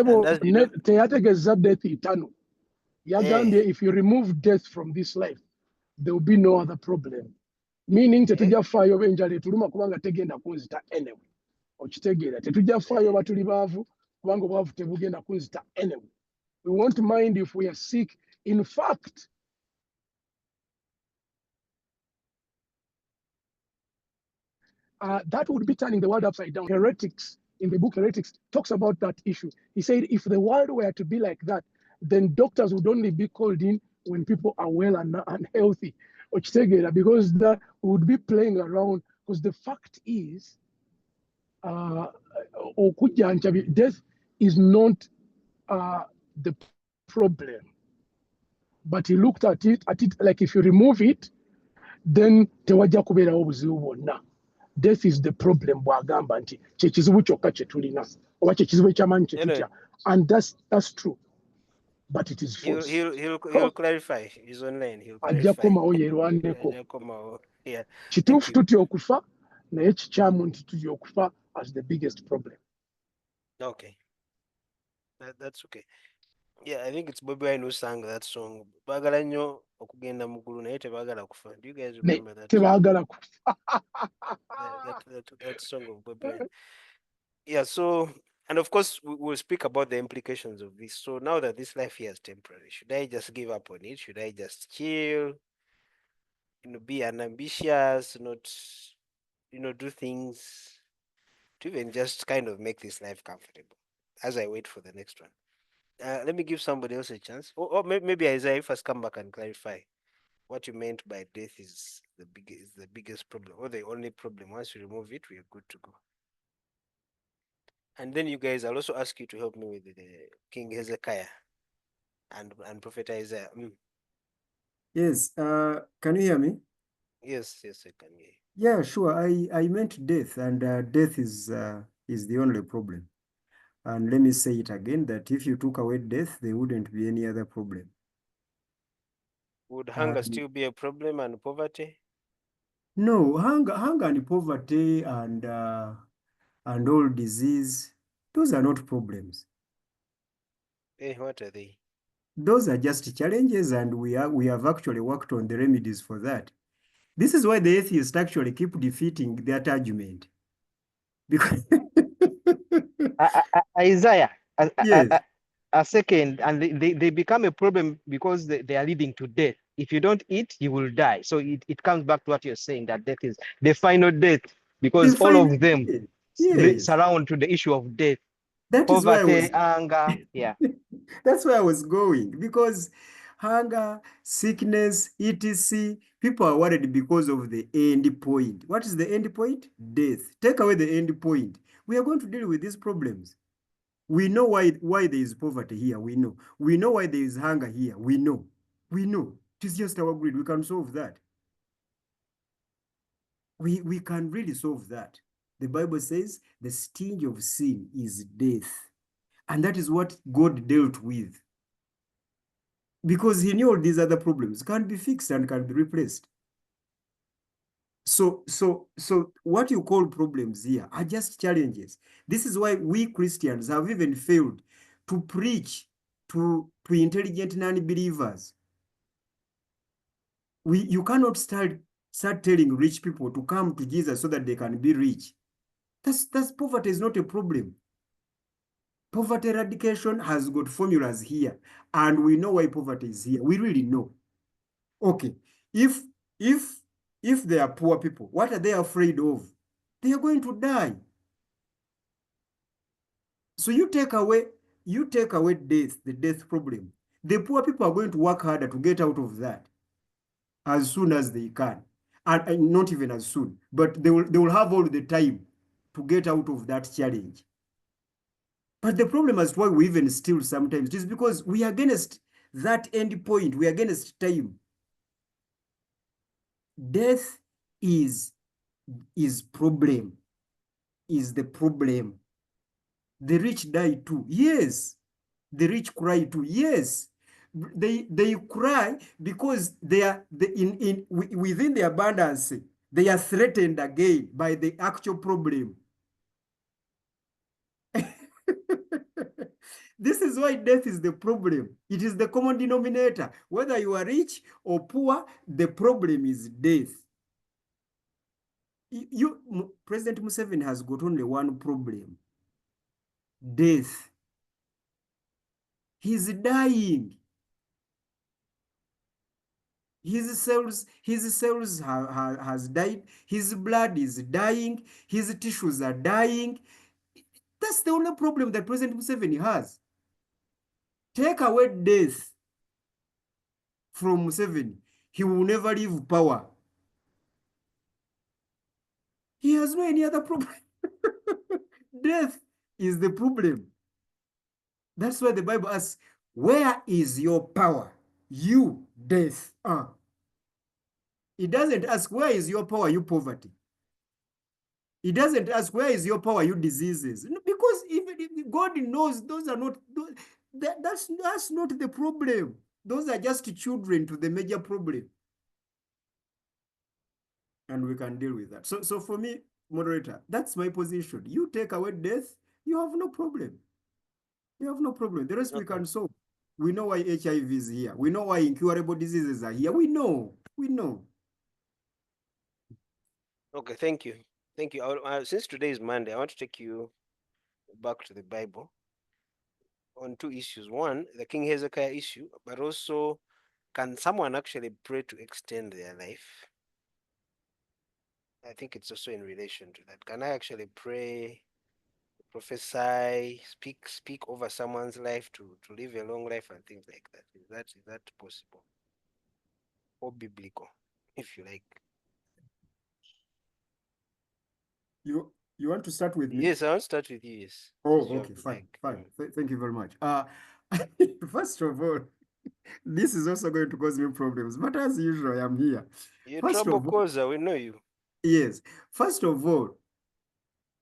you know, death eternal. If you remove death from this life, there will be no other problem. Meaning, tetujafaayo benjala etuluma kubanga tegenda kunzita anyway. Okitegeera, tetujafaayo batuli baavu kubanga obwavu tebugenda kunzita anyway. We won't mind if we are sick. In fact, that would be turning the world upside down. Heretics, in the book Heretics, talks about that issue. He said if the world were to be like that, then doctors would only be called in when people are well and healthy. Because that would be playing around. Because the fact is, death is not the problem. But he looked at it like if you remove it, then tewajja kubeerawo obuzibu bwonna. Death is the problem bw'agamba nti kyekizibu kyokka kye tulina oba kyekizibu ekyamanyi kye tutya. And that's true. But it is false. He'll clarify. He's online. He'll clarify. Ajja komawo yeerwaneko. Kituufu tutya okufa, naye kikyamu nti tutya okufa as the biggest problem. Okay. That's okay. Yeah, I think it's Bobby Wine who sang that song. Baagala nnyo okugenda mu ggulu naye tebaagala kufa. Do you guys remember that? Tebaagala kufa. that song of Bobby Wine. Yeah, so, and of course, we'll speak about the implications of this. So now that this life here is temporary, should I just give up on it? Should I just chill? Be unambitious, not, do things to even just kind of make this life comfortable as I wait for the next one. Let me give somebody else a chance. Or maybe Isaiah, you first come back and clarify what you meant by death is the biggest problem or the only problem. Once you remove it, we are good to go. And then you guys, I'll also ask you to help me with the King Hezekiah and Prophet Isaiah. Yes, can you hear me? Yes, yes, I can hear you. Yeah, sure. I meant death, and death is the only problem. And let me say it again, that if you took away death, there wouldn't be any other problem. Would hunger And still be a problem and poverty? no, hunger and poverty and all disease, those are not problems. What are they? Those are just challenges, and we have actually worked on the remedies for that. This is why the atheists actually keep defeating that argument. Because Isaiah, yes, a second, and they become a problem because they are leading to death. If you don't eat, you will die. So it comes back to what you're saying, that death is the final death, the because all final of them day. Yes, surround to the issue of death, that is why I poverty, was anger. Yeah. that's where I was going, because hunger, sickness, etc. People are worried because of the end point. What is the end point? Death. Take away the end point. We are going to deal with these problems. We know why there is poverty here. We know. We know why there is hunger here. We know. We know. It is just our greed. We can solve that. We can really solve that. The Bible says the sting of sin is death. And that is what God dealt with, because he knew all these other problems can be fixed and can be replaced. So what you call problems here are just challenges. This is why we Christians have even failed to preach to intelligent non-believers. You cannot start telling rich people to come to Jesus so that they can be rich. That's poverty is not a problem. Poverty eradication has got formulas here, and we know why poverty is here. We really know. Okay, if if if they are poor people, what are they afraid of? They are going to die. So you take away death, the death problem. The poor people are going to work harder to get out of that as soon as they can. And not even as soon, but they will have all the time to get out of that challenge. But the problem as to why we even still sometimes is because we are against that end point. We are against time. Death is problem, is the problem. The rich die too. Yes. The rich cry too. Yes. They cry because they are within the abundance. They are threatened again by the actual problem. This is why death is the problem. It is the common denominator. Whether you are rich or poor, the problem is death. President Museveni has got only one problem: death. He's dying. His cells has died. His blood is dying. His tissues are dying. That's the only problem that President Museveni has. Take away death from Museveni, he will never leave power. He has no any other problem. Death is the problem. That's why the Bible asks, where is your power? You, death. It doesn't ask, where is your power, you poverty? It doesn't ask, where is your power, you diseases? Because even if God knows those are not, that's not the problem. Those are just children to the major problem. And we can deal with that. So for me, moderator, that's my position. You take away death, you have no problem. You have no problem. The rest we can solve. We know why HIV is here. We know why incurable diseases are here. We know. We know. Okay, thank you. Thank you. Since today is Monday, I want to take you back to the Bible on two issues. One, the King Hezekiah issue, but also, can someone actually pray to extend their life? I think it's also in relation to that. Can I actually pray, prophesy, speak over someone's life to live a long life and things like that? Is that possible? Or biblical, if you like? You want to start with me? Yes, I want to start with you, yes. Oh, okay, fine, fine. Thank you very much. First of all, This is also going to cause me problems, but as usual, I am here. You're First trouble of all, causer, we know you. yes, first of all,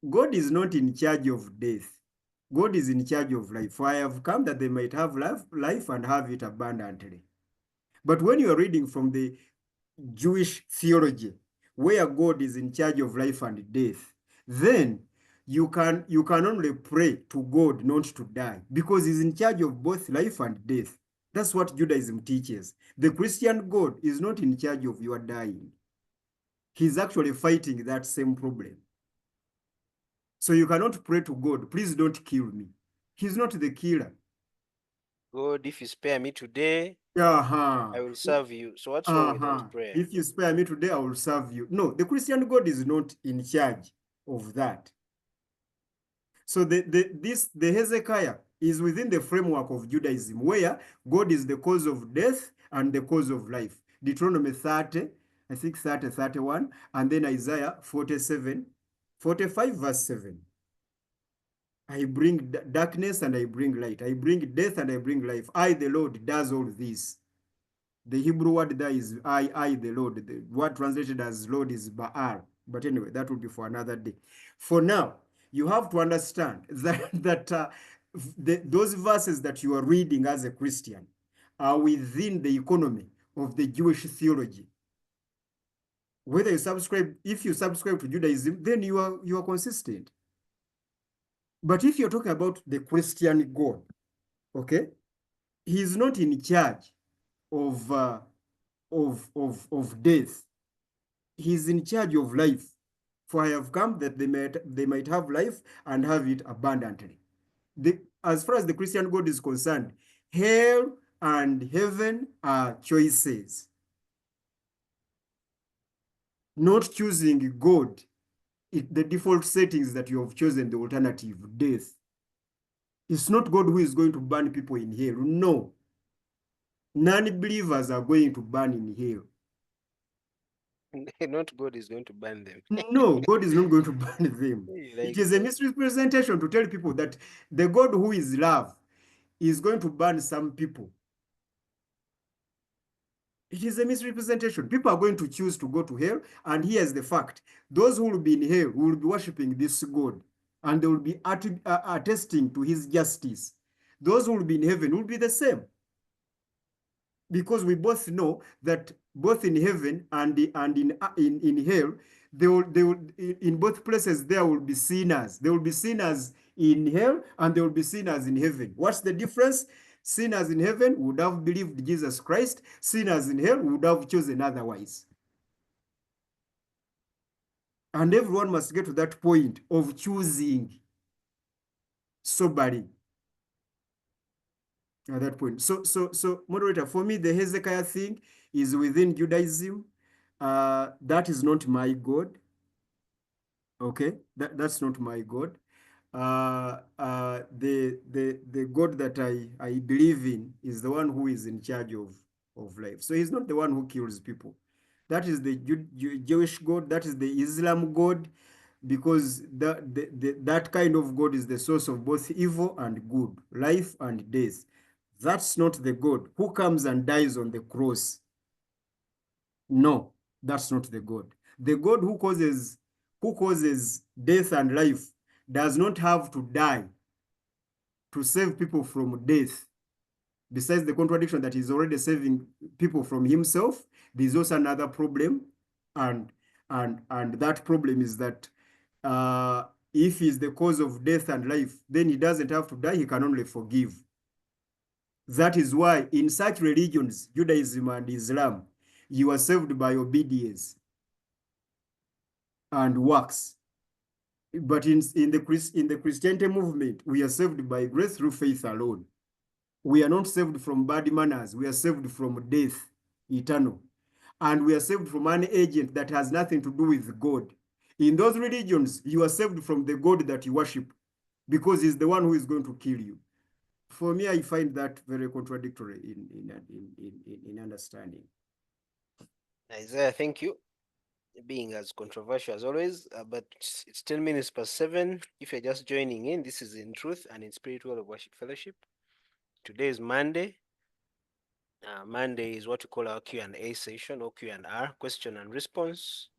God is not in charge of death. God is in charge of life. For I have come that they might have life and have it abundantly. But when you are reading from the Jewish theology, where God is in charge of life and death, then you can only pray to God not to die, because he's in charge of both life and death. That's what Judaism teaches. The Christian God is not in charge of your dying. He's actually fighting that same problem. So you cannot pray to God, please don't kill me. He's not the killer. God, if you spare me today, Uh-huh. I will serve you. So what's wrong with that prayer? If you spare me today, I will serve you. No, the Christian God is not in charge of that. So the Hezekiah is within the framework of Judaism, where God is the cause of death and the cause of life. Deuteronomy 30, I think 30, 31, and then Isaiah 47, 45, verse 7. I bring darkness and I bring light. I bring death and I bring life. I, the Lord, does all this. The Hebrew word there is I, the Lord. The word translated as Lord is Baal. But anyway, that will be for another day. For now, you have to understand that those verses that you are reading as a Christian are within the economy of the Jewish theology. Whether you subscribe, if you subscribe to Judaism, then you are consistent. But if you're talking about the Christian God, okay, he's not in charge of death. He's in charge of life. For I have come that they might have life and have it abundantly. As far as the Christian God is concerned, hell and heaven are choices. Not choosing God, the default settings that you have chosen, the alternative, death. It's not God who is going to burn people in hell. No. Non-believers are going to burn in hell. Not God is going to ban them. No, God is not going to burn them. Like It is a misrepresentation to tell people that the God who is love is going to burn some people. It is a misrepresentation. People are going to choose to go to hell, and here's the fact. Those who will be in hell will be worshiping this God, and they will be attesting to his justice. Those who will be in heaven will be the same. Because we both know that both in heaven and in hell, they will in both places there will be sinners. There will be sinners in hell and there will be sinners in heaven. What's the difference? Sinners in heaven would have believed Jesus Christ. Sinners in hell would have chosen otherwise. And everyone must get to that point of choosing soberly. At that point. So moderator, for me, the Hezekiah thing is within Judaism. That is not my God. Okay, that's not my God. The God that I believe in is the one who is in charge of life. So he's not the one who kills people. That is the Jewish God. That is the Islam God, because that kind of God is the source of both evil and good, life and death. That's not the God who comes and dies on the cross. No, that's not the God. The God who causes death and life does not have to die to save people from death. Besides the contradiction that he's already saving people from himself, there's also another problem, and that problem is that if he's the cause of death and life, then he doesn't have to die, he can only forgive. That is why in such religions, Judaism and Islam, you are saved by obedience and works. But in the Christianity movement, we are saved by grace through faith alone. We are not saved from bad manners. We are saved from death, eternal. And we are saved from an agent that has nothing to do with God. In those religions, you are saved from the God that you worship, because he's the one who is going to kill you. For me, I find that very contradictory in understanding. Isaiah, thank you. Being as controversial as always, but it's 10 minutes past 7. If you're just joining in, this is In Truth and in Spirit World of Worship Fellowship. Today is Monday, Monday is what we call our Q&A session, or Q&R, question and response.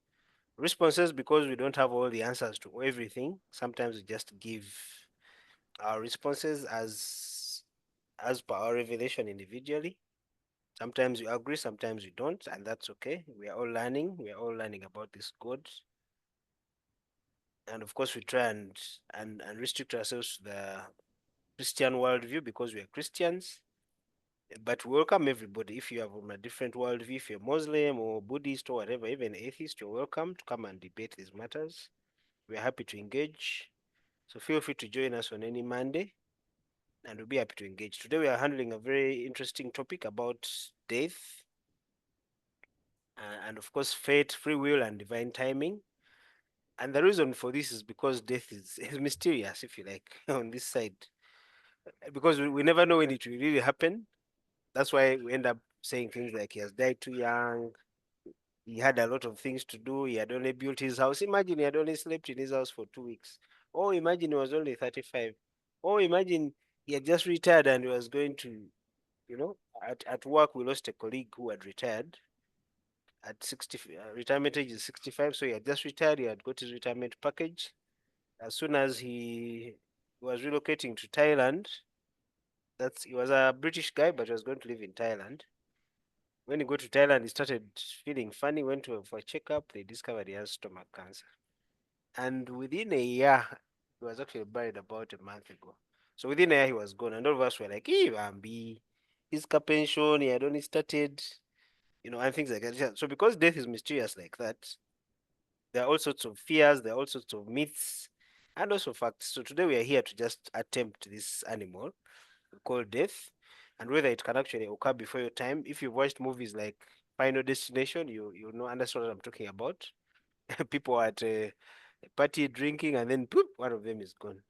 Responses, because we don't have all the answers to everything, sometimes we just give our responses as per our revelation individually. Sometimes we agree, sometimes we don't, and that's okay. We are all learning. We are all learning about this God. And of course, we try and restrict ourselves to the Christian worldview because we are Christians. But we welcome everybody. If you have a different worldview, if you're Muslim or Buddhist or whatever, even atheist, you're welcome to come and debate these matters. We're happy to engage. So feel free to join us on any Monday, and we'll be happy to engage. Today we are handling a very interesting topic about death, and of course fate, free will, and divine timing. And the reason for this is because death is mysterious, if you like, on this side, because we never know when it will really happen. That's why we end up saying things like he has died too young, he had a lot of things to do, he had only built his house. Imagine he had only slept in his house for 2 weeks. Or imagine he was only 35. Or imagine he had just retired and he was going to, at work we lost a colleague who had retired at 60. Retirement age is 65, so he had just retired. He had got his retirement package. As soon as he was relocating to Thailand, he was a British guy, but he was going to live in Thailand. When he got to Thailand, he started feeling funny, went for a checkup. They discovered he has stomach cancer. And within a year, he was actually buried about a month ago. So within a year, he was gone. And all of us were like, hey, Bambi, his pension, he had only started, and things like that. So because death is mysterious like that, there are all sorts of fears, there are all sorts of myths, and also facts. So today we are here to just attempt this animal called death, and whether it can actually occur before your time. If you've watched movies like Final Destination, you know understand what I'm talking about. People are at a party drinking, and then poop, one of them is gone.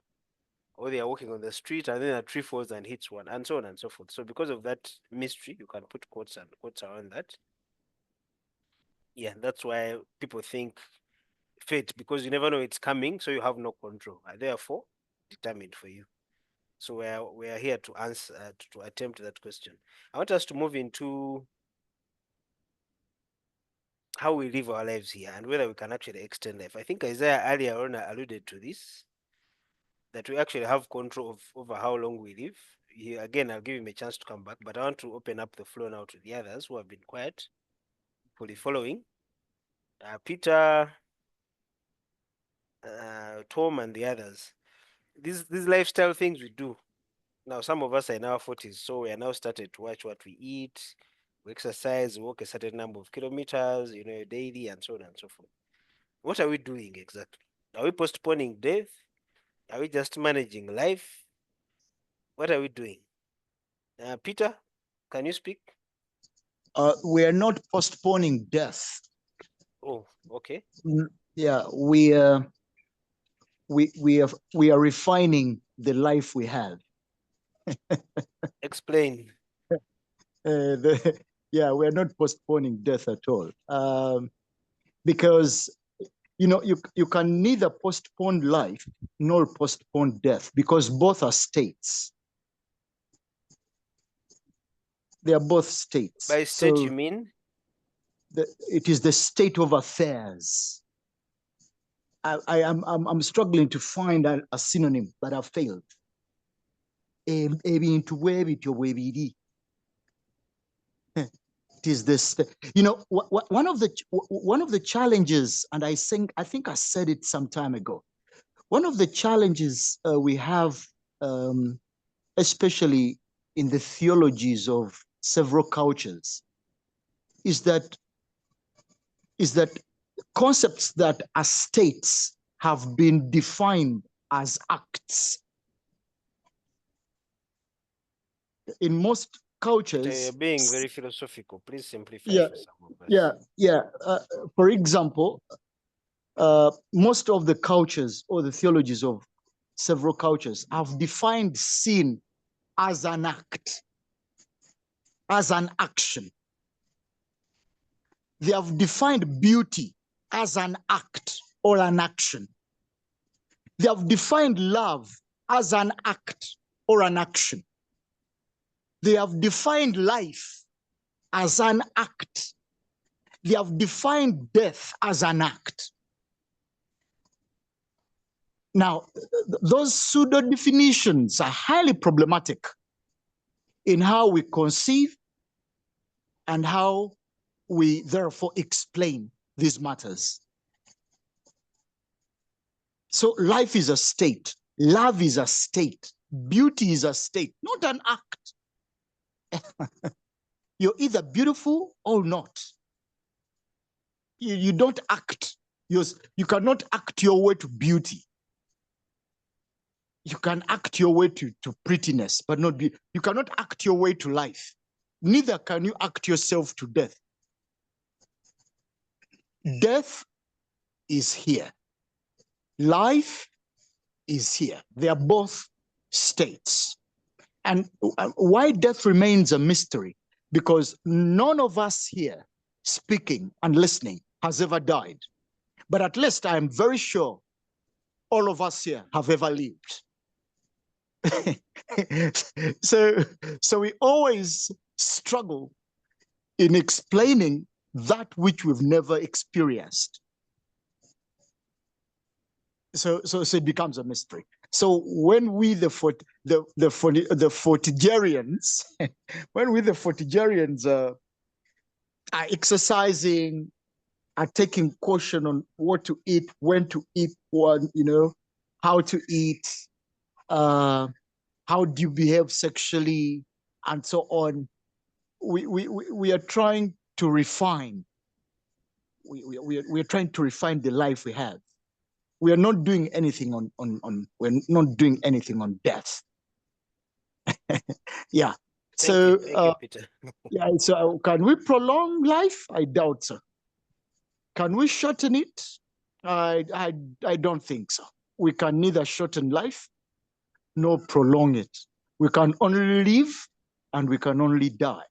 Or they are walking on the street, and then a tree falls and hits one, and so on and so forth. So because of that mystery, you can put quotes and quotes around that. Yeah, that's why people think fate, because you never know it's coming, so you have no control, are therefore determined for you. So we are here to answer, to attempt that question. I want us to move into how we live our lives here and whether we can actually extend life. I think Isaiah earlier on alluded to this, that we actually have control over how long we live. Again, I'll give him a chance to come back, but I want to open up the floor now to the others who have been quiet, fully following. Peter, Tom, and the others. These lifestyle things we do. Now, some of us are in our 40s, so we are now started to watch what we eat, we exercise, we walk a certain number of kilometers, daily, and so on and so forth. What are we doing exactly? Are we postponing death? Are we just managing life? What are we doing? Peter, can you speak? We are not postponing death. Oh, okay. Yeah, we are refining the life we have. Explain. Yeah, we're not postponing death at all, because you can neither postpone life nor postpone death, because both are states. They are both states. By state, you mean? It is the state of affairs. I'm struggling to find a synonym, but I've failed. It is this, one of the challenges, and I think I said it some time ago. One of the challenges we have, especially in the theologies of several cultures, is that concepts that are states have been defined as acts. In most cultures, You're being very philosophical. Please simplify for some of us. Yeah. For example, most of the cultures or the theologies of several cultures have defined sin as an act, as an action. They have defined beauty as an act or an action. They have defined love as an act or an action. They have defined life as an act. They have defined death as an act. Now, those pseudo definitions are highly problematic in how we conceive and how we therefore explain these matters. So life is a state, love is a state, beauty is a state, not an act. You're either beautiful or not. You don't act. You cannot act your way to beauty. You can act your way to prettiness, but not beauty. You cannot act your way to life. Neither can you act yourself to death. Death is here. Life is here. They are both states. And why death remains a mystery? Because none of us here speaking and listening has ever died. But at least I am very sure all of us here have ever lived. So we always struggle in explaining that which we've never experienced. So it becomes a mystery. So when we the Fortigerians, when we the Fortigerians are exercising, are taking caution on what to eat, when to eat, one, how to eat, how do you behave sexually, and so on. We are trying to refine. We are trying to refine the life we have. We are not doing anything we're not doing anything on death. Yeah. Thank you, Peter. Yeah. So can we prolong life? I doubt so. Can we shorten it? I don't think so. We can neither shorten life nor prolong it. We can only live and we can only die.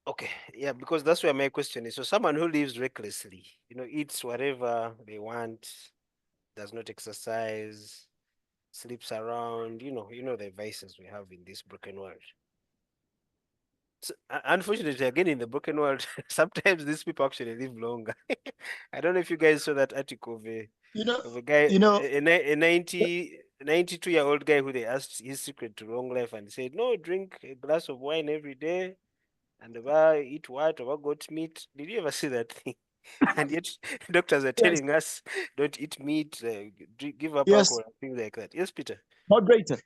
Okay, yeah, because that's where my question is. So someone who lives recklessly, eats whatever they want, does not exercise, sleeps around, the vices we have in this broken world. So, unfortunately, again, in the broken world, sometimes these people actually live longer. I don't know if you guys saw that article of a guy, a 92-year-old guy who they asked his secret to long life, and he said, no, drink a glass of wine every day, and eat what, about goat meat. Did you ever see that thing? And yet doctors are telling us don't eat meat, give up alcohol, and things like that. Yes, Peter. Moderator.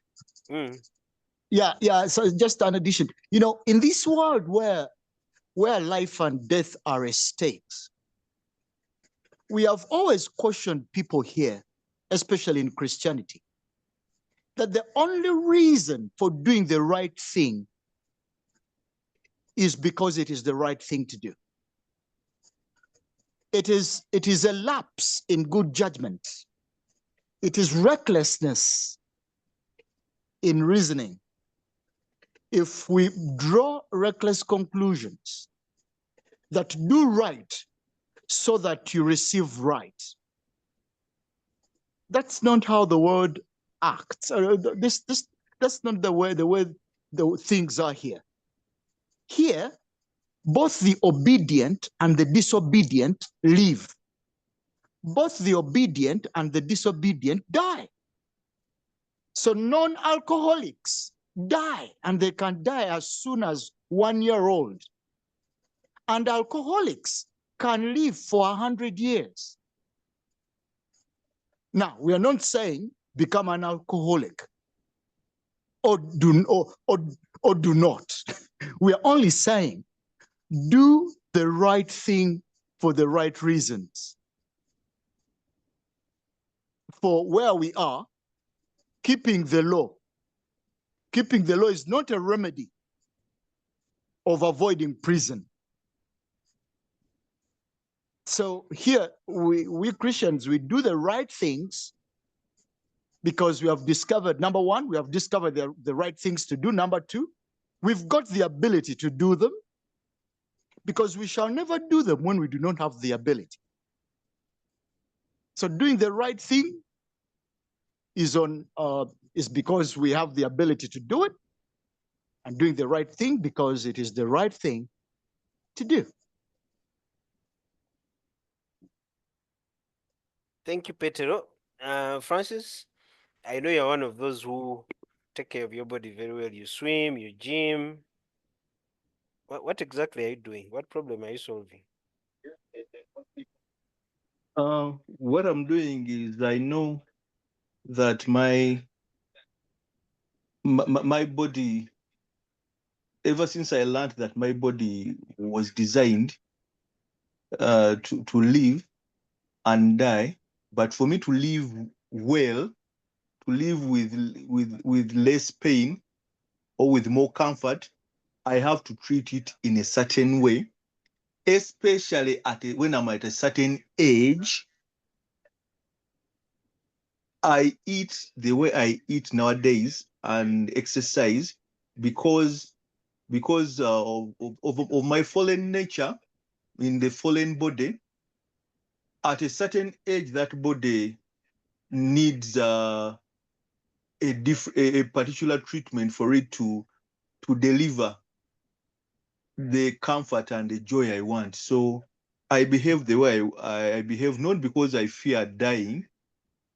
Yeah. So just an addition. In this world where life and death are a state, we have always cautioned people here, especially in Christianity, that the only reason for doing the right thing is because it is the right thing to do. It is a lapse in good judgment. It is recklessness in reasoning if we draw reckless conclusions that do right so that you receive right. That's not how the world acts. That's not the way the things are here. Here, both the obedient and the disobedient live. Both the obedient and the disobedient die. So non-alcoholics die, and they can die as soon as 1 year old. And alcoholics can live for 100 years. Now, we are not saying become an alcoholic or do not. We are only saying do the right thing for the right reasons. For where we are, keeping the law is not a remedy of avoiding prison. So here, we Christians, we do the right things because we have discovered, number one, we have discovered the right things to do. Number two, we've got the ability to do them because we shall never do them when we do not have the ability. So doing the right thing is because we have the ability to do it, and doing the right thing because it is the right thing to do. Thank you, Petero. Francis, I know you're one of those who take care of your body very well. You swim, you gym. What exactly are you doing? What problem are you solving? What I'm doing is I know that my body, ever since I learned that my body was designed to live and die, but for me to live well, to live with less pain or with more comfort, I have to treat it in a certain way, especially when I'm at a certain age. I eat the way I eat nowadays and exercise because of my fallen nature in the fallen body. At a certain age, that body needs a particular treatment for it to deliver the comfort and the joy I want. So I behave the way I behave, not because I fear dying,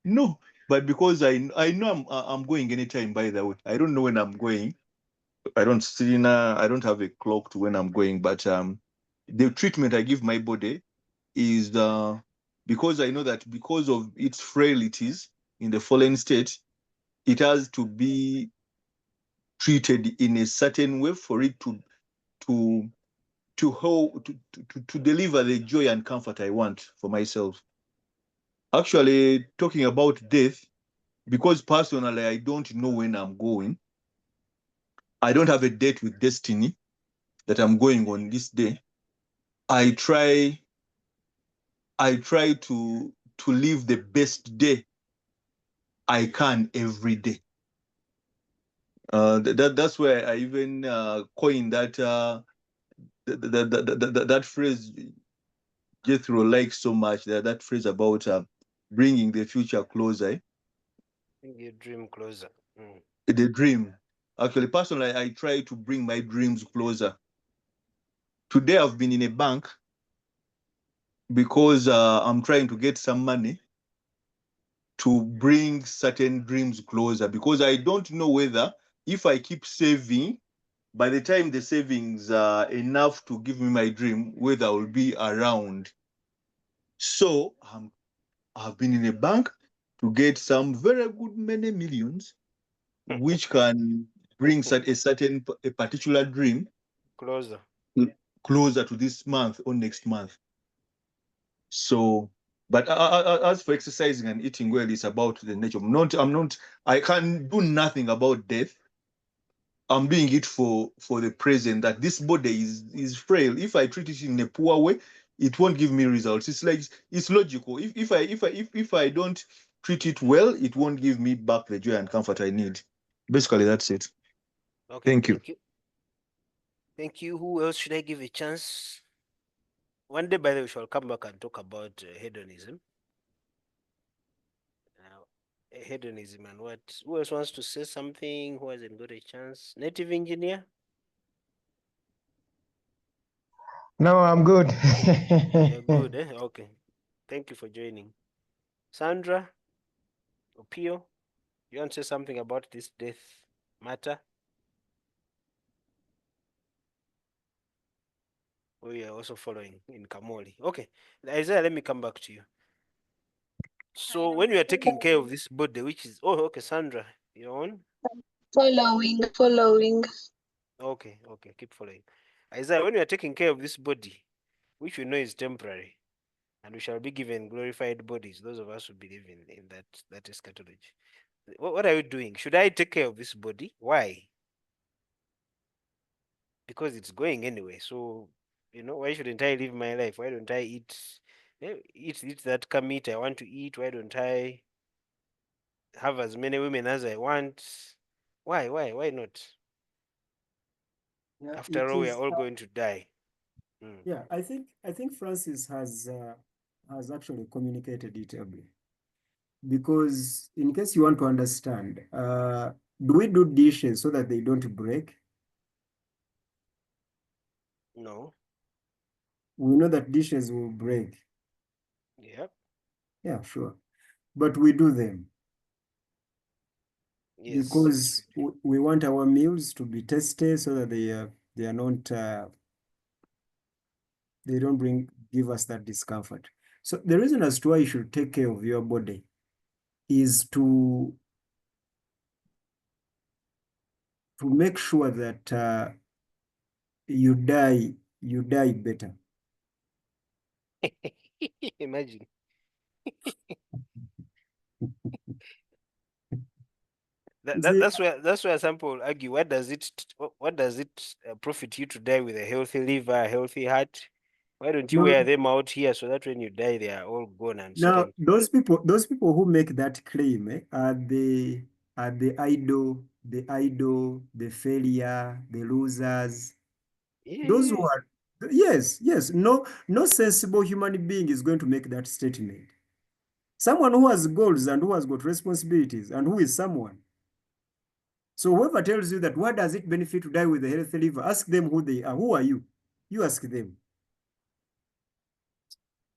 no, but because I know I'm going anytime. By the way, I don't know when I'm going. I don't have a clock to when I'm going, but the treatment I give my body is because I know that because of its frailties in the fallen state, it has to be treated in a certain way for it to to deliver the joy and comfort I want for myself. Actually, talking about death, because personally I don't know when I'm going. I don't have a date with destiny that I'm going on this day. I try to live the best day I can every day. That's where I even coined that that phrase Jethro likes so much. That phrase about bringing the future closer. Bring your dream closer. The dream. Actually, personally, I try to bring my dreams closer. Today, I've been in a bank because I'm trying to get some money to bring certain dreams closer, because I don't know whether if I keep saving, by the time the savings are enough to give me my dream, whether I will be around. So I've been in a bank to get some very good many millions, which can bring a particular dream Closer. closer to this month or next month. So, but as for exercising and eating well, it's about the nature. I can do nothing about death. I'm doing it for the present, that this body is frail. If I treat it in a poor way, it won't give me results. It's like, it's logical. If I don't treat it well, it won't give me back the joy and comfort I need. Basically, that's it. Okay, Thank you. Thank you. Who else should I give a chance? One day, by the way, we shall come back and talk about hedonism. Hedonism and what? Who else wants to say something? Who hasn't got a chance? Native engineer? No, I'm good. You're good, eh? Okay. Thank you for joining. Sandra? Opio? You want to say something about this death matter? We are also following in Kamoli. Okay. Isaiah, let me come back to you. So when you are taking care of this body, which is okay, Sandra, you're on? Following. Okay, keep following. Isaiah, when you are taking care of this body, which we know is temporary, and we shall be given glorified bodies, those of us who believe in that eschatology. What are you doing? Should I take care of this body? Why? Because it's going anyway. So, why shouldn't I live my life? Why don't I eat that meat I want to eat? Why don't I have as many women as I want? Why not? Yeah, After all, we are all going to die. Yeah, I think Francis has actually communicated it ably. Because in case you want to understand, do we do dishes so that they don't break? No. We know that dishes will break. Yep. Yeah, sure. But we do them Yes. because we want our meals to be tasty so that they are not they don't give us that discomfort. So the reason as to why you should take care of your body is to make sure that you die better. Imagine. That's where some people argue. What does it profit you to die with a healthy liver, a healthy heart? Why don't you No, wear them out here so that when you die they are all gone and now spent? those people who make that claim are the idle, the failure, the losers. Those who Yeah. are yes, no sensible human being is going to make that statement. Someone who has goals and who has got responsibilities and who is someone. So whoever tells you that what does it benefit to die with a healthy liver, ask them who they are. Who are you? You ask them.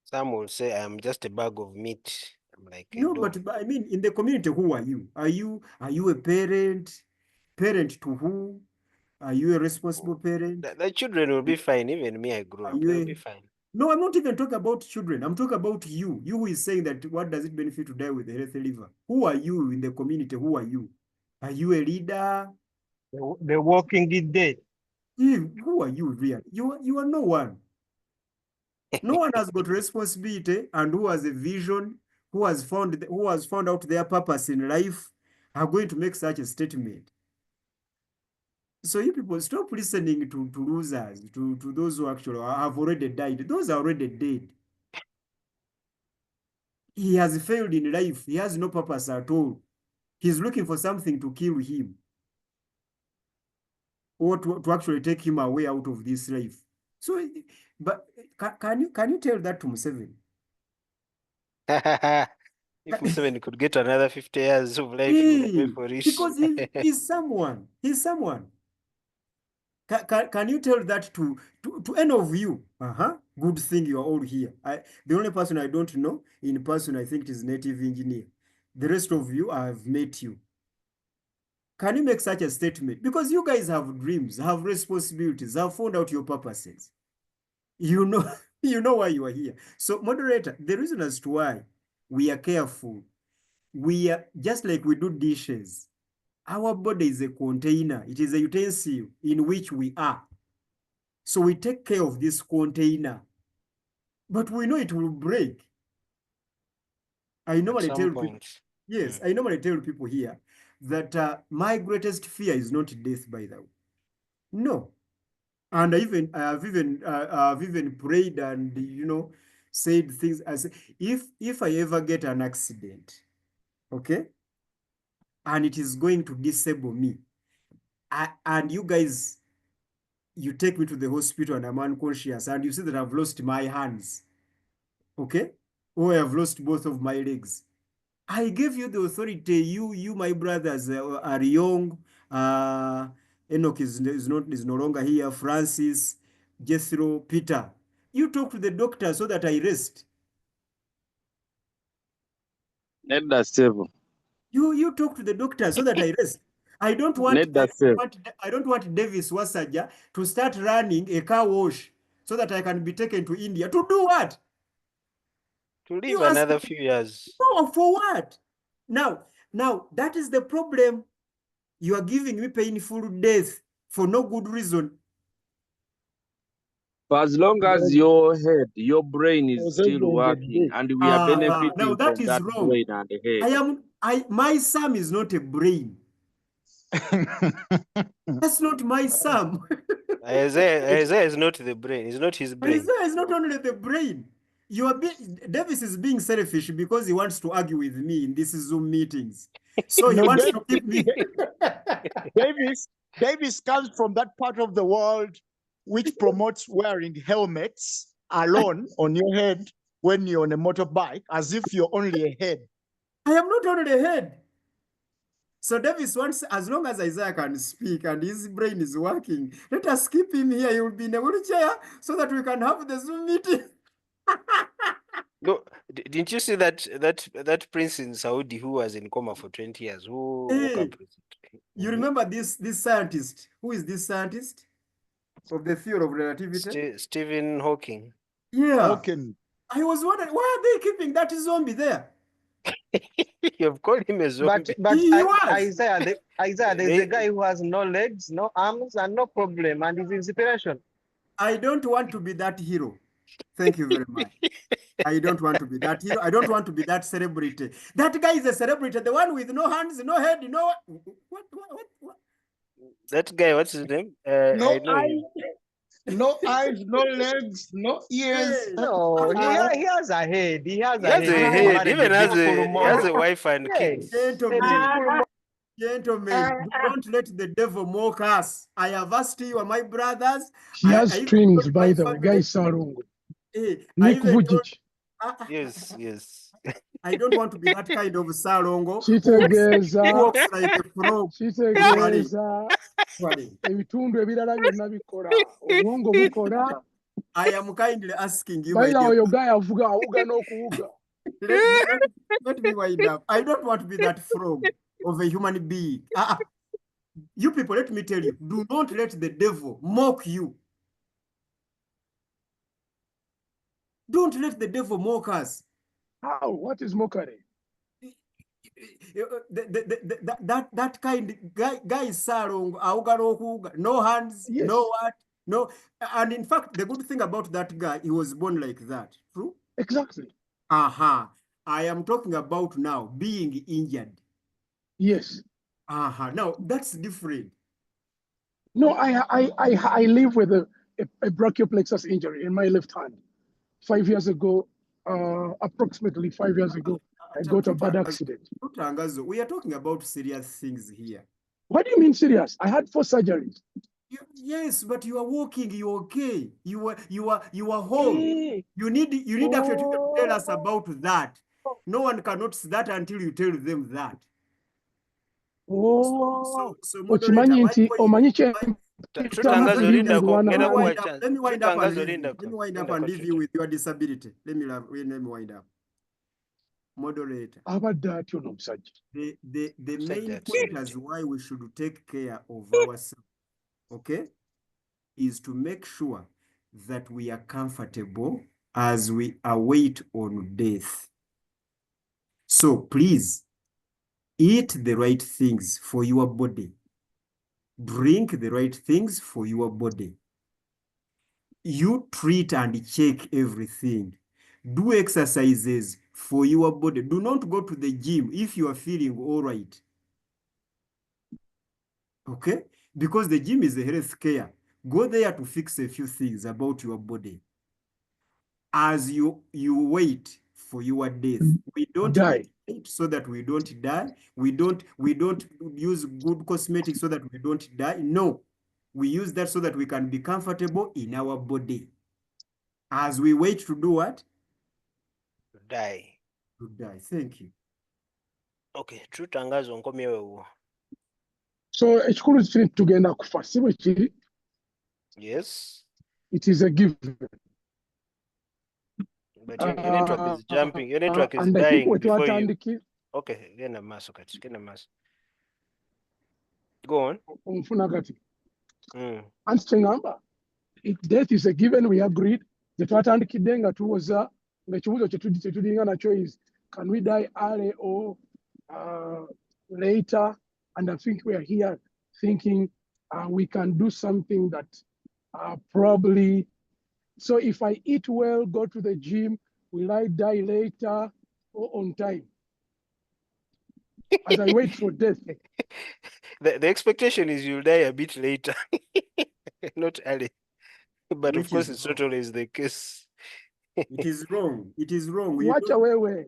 Some will say I'm just a bag of meat. I'm like a No, dog. but I mean, in the community, who are you? Are you a parent? Parent to who? Are you a responsible parent? The children will be fine. Even me, I grew Are up. you They'll a... be fine. No, I'm not even talking about children. I'm talking about you. You who is saying that what does it benefit to die with a healthy liver? Who are you in the community? Who are you? Are you a leader? The walking dead. Who are you really? You are no one. No one has got responsibility and who has a vision, who has found out their purpose in life, are going to make such a statement. So you people stop listening to losers, to those who actually have already died. Those are already dead. He has failed in life. He has no purpose at all. He's looking for something to kill him or to actually take him away out of this life. So, but can you tell that to Museveni? If Museveni could get another 50 years of life, he would pay for it. Because he's someone. He's someone. Can you tell that to any of you? Good thing you are all here. The only person I don't know in person, I think it is native engineer. The rest of you, I have met you. Can you make such a statement? Because you guys have dreams, have responsibilities, have found out your purposes. You know, you know why you are here. So, moderator, the reason as to why we are careful, we are just like we do dishes. Our body is a container, it is a utensil in which we are. So we take care of this container, but we know it will break. I At normally some tell people, point. yes, I normally tell people here that my greatest fear is not death, by the way. No. And I've even prayed and said things as if I ever get an accident, okay, and it is going to disable me, and you guys, you take me to the hospital and I'm unconscious, and you see that I've lost my hands, okay, or I have lost both of my legs. I gave you the authority. You, my brothers are young. Uh, Enoch is no longer here. Francis, Jethro, Peter. You talk to the doctor so that I rest. Nedda stable. You talk to the doctor so that I rest. I don't want Nedda stable. I don't want Davis Wasaja to start running a car wash so that I can be taken to India. To do what? To live You ask another few years. no, for what? Now that is the problem. You are giving me painful death for no good reason. For as long as your head, your brain is still working, and we are Now benefiting that from is that wrong. brain and the head. My Sam is not a brain. That's not my Sam. Isaiah is not the brain. It's not his brain. Isaiah is not only the brain. Davis is being selfish because he wants to argue with me in these Zoom meetings. So he No, wants to keep me. Davis comes from that part of the world which promotes wearing helmets alone on your head when you're on a motorbike, as if you're only a head. I am not only a head. So Davis wants, as long as Isaiah can speak and his brain is working, let us keep him here. He will be in a wheelchair so that we can have the Zoom meeting. No, didn't you see that prince in Saudi who was in coma for 20 years? Who woke up? You remember this scientist? Who is this scientist of the theory of relativity? Stephen Hawking. Yeah. Hawking. I was wondering, why are they keeping that zombie there? You've called him a zombie. But He was. Isaiah, there's a guy who has no legs, no arms, and no problem, and is inspiration. I don't want to be that hero. Thank you very much. I don't want to be that hero. I don't want to be that celebrity. That guy is a celebrity. The one with no hands, no head, what? That guy, what's his name? No I know him. No eyes, no legs, no ears. Hey. No, he has a head. He has He has a He's head, married even a has beautiful he has a model. wife and kids. Gentlemen, don't let the devil mock us. I have asked you, are my brothers. He has I even twins, told by my the way. family- Guy Sarungu. Hey, I Nick even told, Vujicic. Yes. I don't want to be that kind of Salongo who Kitegeeza walks like a frog. kitegeeza ebitundu ebirala byonna bikola obwongo bukola. I am kindly asking you, my Bayira dear. oyo guy awuga n'okuwuga. Let me wind up. I don't want to be that frog of a human being. You people, let me tell you, do not let the devil mock you. Don't let the devil mock us. How? What is mockery? That kind guy is sarong, no hands, Yes. no what, no. And in fact, the good thing about that guy, he was born like that. True? Exactly. I am talking about now being injured. Yes. Now that's different. No, I live with a brachioplexus injury in my left hand. 5 years ago, approximately 5 years ago, I got a bad accident. We are talking about serious things here. What do you mean serious? I had 4 surgeries. Yes, but you are walking. You're okay. You are whole. You need actually to tell us about that. No one cannot see that until you tell them that. So Okimanyi nti omanyi let me wind up and leave you with your disability. Let me wind up. Moderator. The main point as why we should take care of ourselves, okay, is to make sure that we are comfortable as we await on death. So please, eat the right things for your body. Drink the right things for your body. You treat and check everything. Do exercises for your body. Do not go to the gym if you are feeling all right. Okay? Because the gym is a health care. Go there to fix a few things about your body. As you wait for your death, we don't die so that we don't die. We don't use good cosmetics so that we don't die. No, we use that so that we can be comfortable in our body. As we wait to do what? To die. To die. Thank you. Okay, true tangazo nkomyewo. So ekikulu kiri tugenda kufa si bwe kiri? Yes. It is a given. But your network is jumping. Your network is and dying I think before you. Okay, genda maso. Go on. Anti kyengamba, if death is a given, we agreed. Gye twatandikidde nga tuwoza ng'ekibuuzo kye tulinga nakyo is, can we die early or later? And I think we are here thinking we can do something that probably, so if I eat well, go to the gym, will I die later or on time? As I wait for death. The expectation is you'll die a bit later, not early. But Which of course, is it's not always the case. It is wrong. It is wrong. Watch away.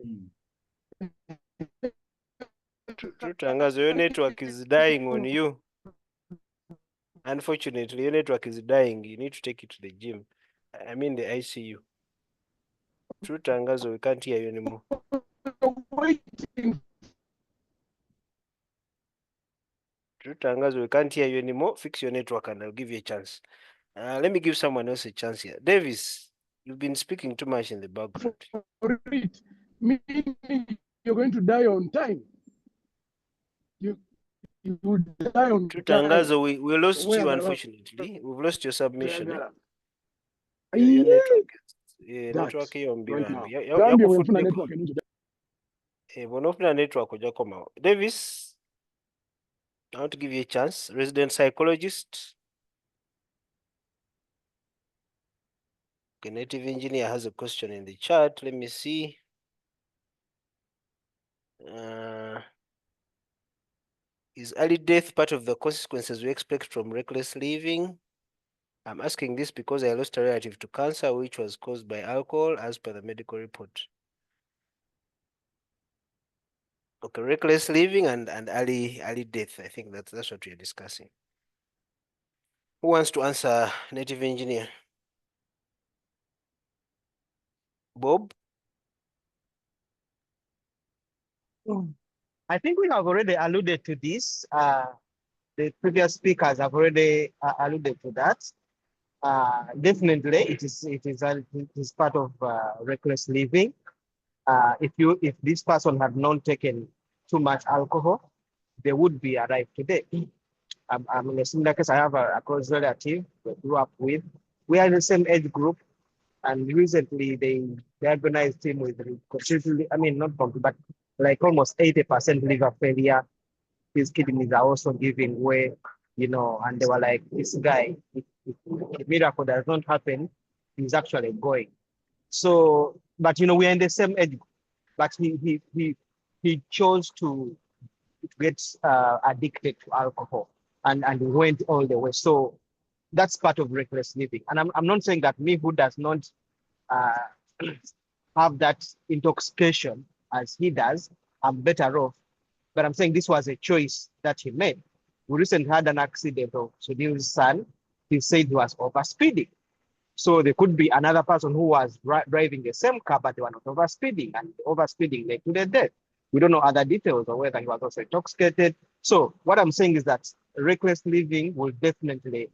True tangazo, your network is dying on you. Unfortunately, your network is dying. You need to take it to the gym. I mean the ICU. True tangazo, we can't hear you anymore. Waiting Tangazo, we can't hear you anymore. Fix your network and I'll give you a chance. Let me give someone else a chance here. Davis, you've been speaking too much in the background. For it, meaning you're going to die on time. You would die on time. Tangazo, we lost Where you, the- unfortunately. We've lost your submission. Yeah. Your network. That, Network here on right now. Bimano. Gambia, we have a network. Network Davis, I want to give you a chance. Resident psychologist. Okay, native engineer has a question in the chat. Let me see. Is early death part of the consequences we expect from reckless living? I'm asking this because I lost a relative to cancer, which was caused by alcohol, as per the medical report. Okay, reckless living and early death. I think that's what we're discussing. Who wants to answer, native engineer? Bob? I think we have already alluded to this. The previous speakers have already alluded to that. Definitely, it is part of reckless living. If this person had not taken too much alcohol, they would be alive today. I'm in a similar case. I have a close relative I grew up with. We are in the same age group, and recently they diagnosed him with completely, I mean, not completely, but like almost 80% liver failure. His kidneys are also giving way, and they were like, this guy, if a miracle does not happen, he's actually going. So, but we're in the same age, but he chose to get addicted to alcohol and went all the way. So that's part of reckless living. And I'm not saying that me who does not have that intoxication as he does, I'm better off. But I'm saying this was a choice that he made. We recently had an accident of Sunil's son. He said he was overspeeding. So there could be another person who was driving the same car, but they were not overspeeding, and overspeeding led to the death. We don't know other details or whether he was also intoxicated. So what I'm saying is that reckless living will definitely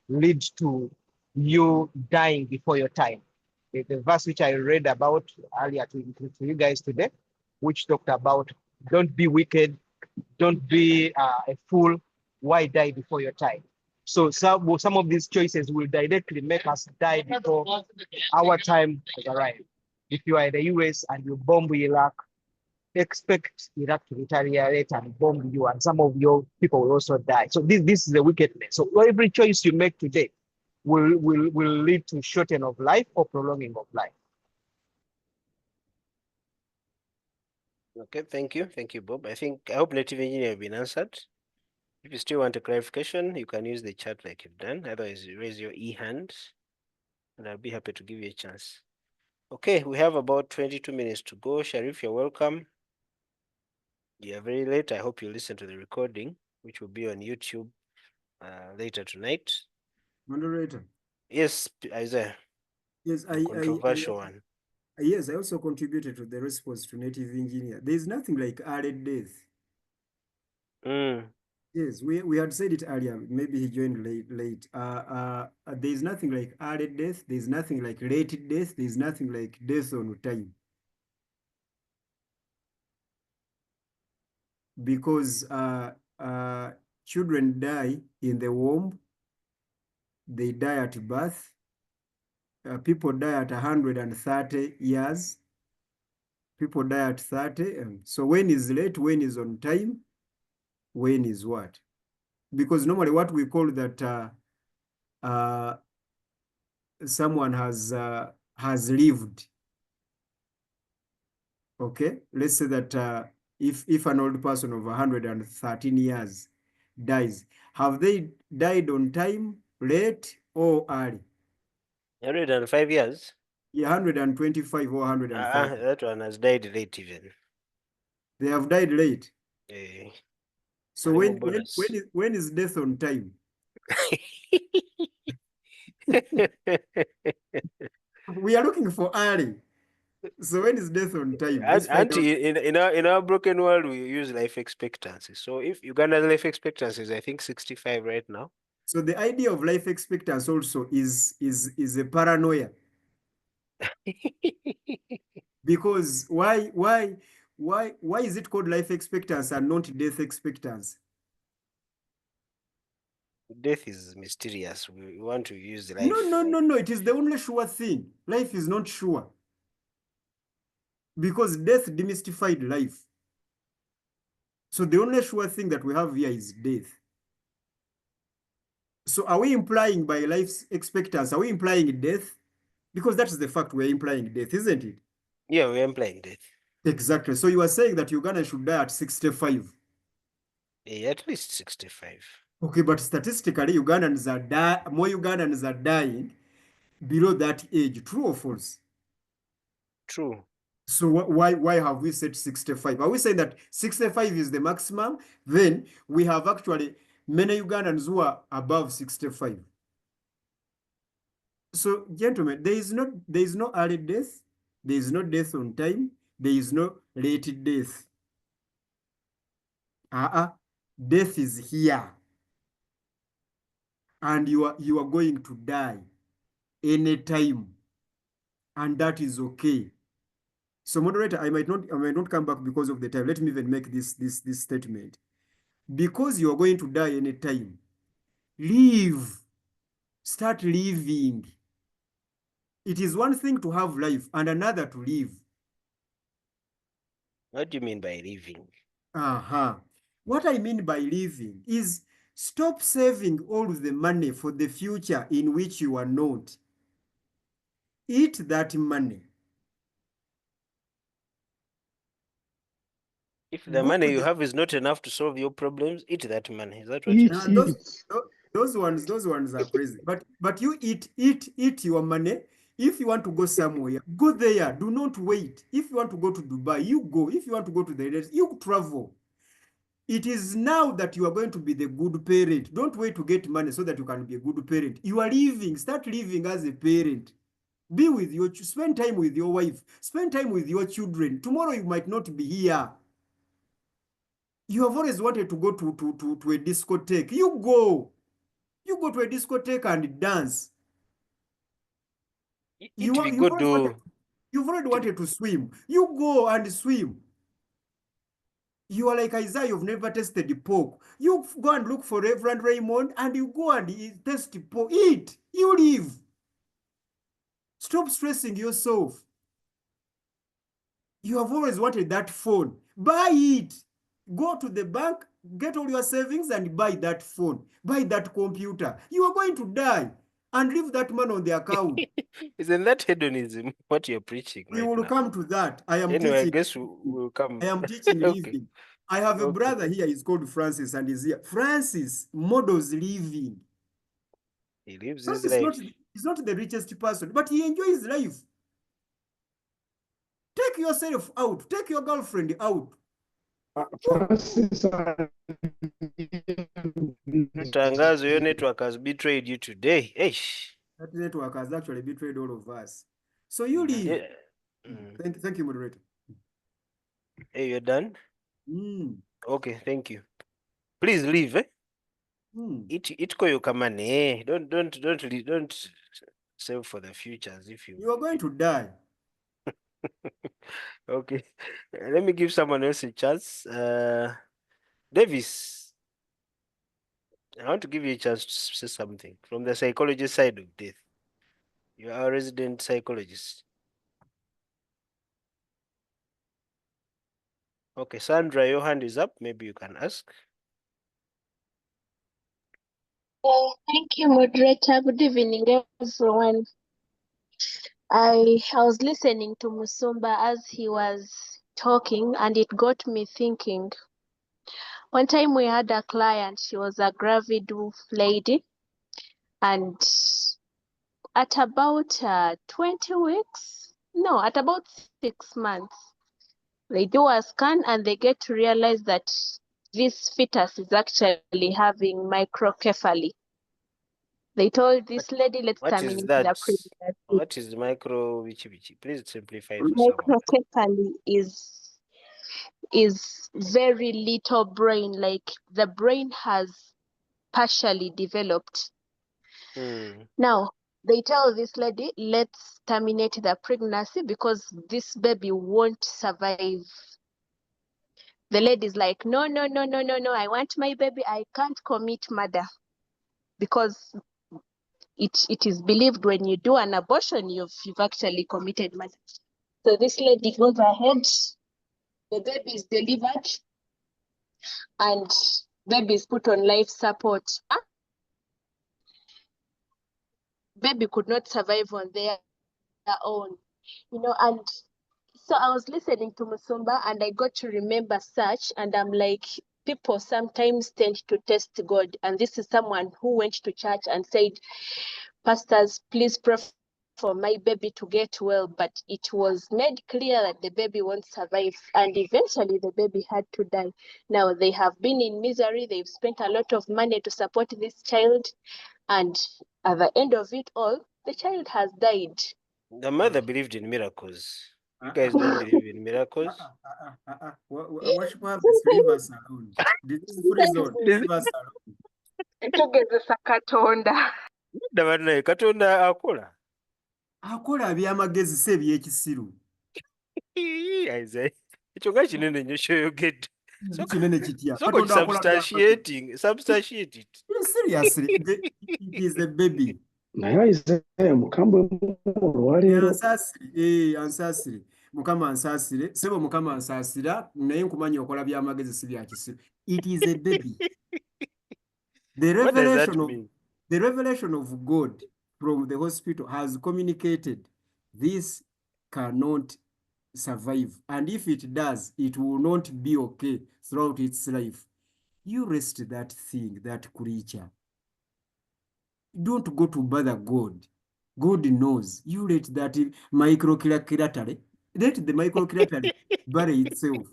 lead to you dying before your time. The verse which I read about earlier to you guys today, which talked about don't be wicked, don't be a fool, why die before your time? So some of these choices will directly make us die before our time has arrived. If you are in the US and you bomb Iraq, expect Iraq to retaliate and bomb you, and some of your people will also die. So this is the wickedness. So every choice you make today will lead to shortening of life or prolonging of life. Okay, thank you, Bob. I hope native engineer have been answered. If you still want a clarification, you can use the chat like you've done. Otherwise, you raise your e-hand, and I'll be happy to give you a chance. Okay, we have about 22 minutes to go. Sharif, you're welcome. You are very late. I hope you listen to the recording, which will be on YouTube later tonight. Moderator. Yes, Isaiah. Yes, Controversial one. Yes, I also contributed to the response to native engineer. There is nothing like early death. Yes, we had said it earlier. Maybe he joined late. There is nothing like early death. There is nothing like late death. There is nothing like death on time. Because children die in the womb. They die at birth. People die at 130 years. People die at 30. So when is late? When is on time? When is what? Because normally what we call that someone has lived. Okay, let's say that if an old person of 113 years dies, have they died on time, late, or early? 105 years? Yeah, 125 or 130. That one has died late even. They have died late. So when is death on time? We are looking for early. So when is death on time? Let's find out. In our broken world, we use life expectancy. So if Uganda's life expectancy is, I think, 65 right now. So the idea of life expectancy also is a paranoia. Because why is it called life expectancy and not death expectancy? Death is mysterious. We want to use life. No. It is the only sure thing. Life is not sure. Because death demystified life. So the only sure thing that we have here is death. So are we implying by life expectancy, are we implying death? Because that's the fact, we're implying death, isn't it? Yeah, we're implying death. Exactly. So you are saying that Uganda should die at 65. Yeah, at least 65. Okay, but statistically, more Ugandans are dying below that age. True or false? True. So why have we said 65? Are we saying that 65 is the maximum? Then we have actually many Ugandans who are above 65. So, gentlemen, there is no early death, there is no death on time, there is no late death. Death is here. And you are going to die anytime. And that is okay. So, moderator, I might not come back because of the time. Let me even make this statement. Because you are going to die anytime, live. Start living. It is one thing to have life and another to live. What do you mean by living? What I mean by living is stop saving all the money for the future in which you are not. Eat that money. If the Go money to you the, have is not enough to solve your problems, eat that money. Is that what you're saying? those ones are crazy. But you eat your money. If you want to go somewhere, go there. Do not wait. If you want to go to Dubai, you go. If you want to go to the United States, you travel. It is now that you are going to be the good parent. Don't wait to get money so that you can be a good parent. You are living. Start living as a parent. Be with spend time with your wife. Spend time with your children. Tomorrow you might not be here. You have always wanted to go to a discotheque. You go. You go to a discotheque and dance. It we go do. You've already wanted to swim. You go and swim. You are like Isaiah, you've never tasted the pork. You go and look for Reverend Raymond and you go and taste the pork. Eat. You live. Stop stressing yourself. You have always wanted that phone. Buy it. Go to the bank, get all your savings and buy that phone. Buy that computer. You are going to die and leave that money on the account. Isn't that hedonism what you're preaching We right will now? come to that. I am Anyway, teaching. I guess we'll come. I am teaching Okay. living. I have a brother here. He's called Francis and he's here. Francis models living. He lives his Francis life. he's not the richest person, but he enjoys life. Take yourself out. Take your girlfriend out. Tangazo, your network has betrayed you today. Eish. That network has actually betrayed all of us. So you leave. Yeah. Thank you, moderator. Hey, you're done? Okay, thank you. Please leave. It koyo kamane. Don't save for the future as if You are going to die. Okay. Let me give someone else a chance. Davis, I want to give you a chance to say something from the psychology side of death. You are a resident psychologist. Okay, Sandra, your hand is up. Maybe you can ask. Thank you, moderator. Good evening, everyone. I was listening to Musumba as he was talking, and it got me thinking. One time we had a client, she was a gravid lady, and at about 20 weeks, no, at about 6 months, they do a scan and they get to realize that this fetus is actually having microcephaly. They told this lady, let's What is terminate that? the pregnancy. What is micro vichi? Please simplify for someone. Microcephaly is very little brain, like the brain has partially developed. Now, they tell this lady, let's terminate the pregnancy because this baby won't survive. The lady's like, no, I want my baby. I can't commit murder because it is believed when you do an abortion, you've actually committed murder. So this lady goes ahead, the baby is delivered, and baby is put on life support. Baby could not survive on their own, and so I was listening to Musumba and I got to remember such, and I'm like, people sometimes tend to test God. And this is someone who went to church and said, pastors, please pray for my baby to get well. But it was made clear that the baby won't survive. And eventually the baby had to die. Now they have been in misery. They've spent a lot of money to support this child. And at the end of it all, the child has died. The mother believed in miracles. You guys don't believe in miracles? What should have this leave us alone? This is free zone. Leave us alone. Tugezesa Katonda. Dabanne Katonda akola. Akola ebyamagezi si ebyekisiru. Isaiah. Ekyo nga kinene nnyo ky'oyogedde. Kinene kitya. So substantiate it. Seriously, it is a baby. Naye Isaiah mukambwe olwaleero. Ansasire. Mukama ansasire. Sebo mukama ansasira. Naye nkumanyi okola byamagezi si bya kisiru. It is a baby. The revelation of God from the hospital has communicated this cannot survive, and if it does, it will not be okay throughout its life. You rest that thing, that creature. Don't go to bother God. God knows. You let that microkiratary, let the microkiratary bury itself.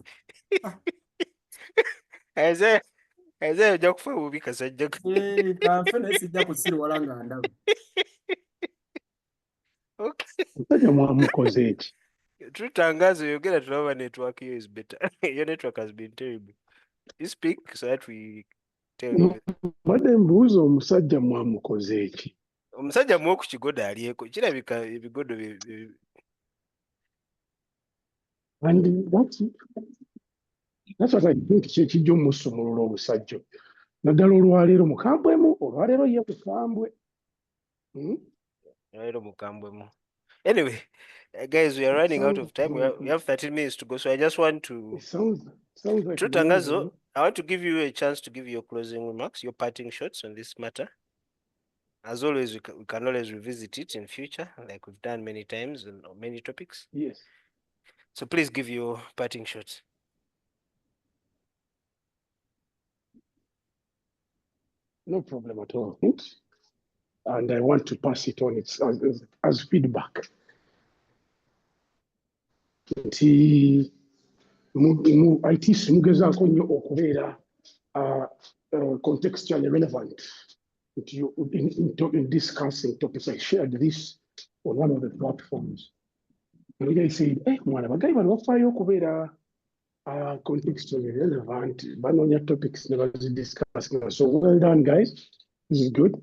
Isaiah ojja kufa bubi kasajja. Kanfene sijja kusirwala nga ndaba. Okay. Musajja mwamukoze eki? Tutangazo yogera tulaba network here is better. Your network has been terrible. You speak so that we tell you. Mbadde mbuuza omusajja mwamukoze eki? Omusajja muwe ku kigodo alyeko. Kirabika ebigodo And that's what I think kyekijja omusumulula omusajja. Naddala olwaleero mukambwemu, olwaleero ye mukambwe. Olwaleero mukambwemu. Anyway, guys, we are running out of time. We have 13 minutes to go, so I just want to... It sounds like... Tangazo, I want to give you a chance to give your closing remarks, your parting shots on this matter. As always, we can always revisit it in future, like we've done many times on many topics. Yes. So please give your parting shots. No problem at all. And I want to pass it on as feedback. Nti iTiS mugezaako nnyo okubeera contextually relevant in discussing topics. I shared this on one of the platforms. And the guy said, mwana bagayi bano bafaayo okubeera contextually relevant, banoonya topics ne bazidiscuss. So well done, guys. This is good.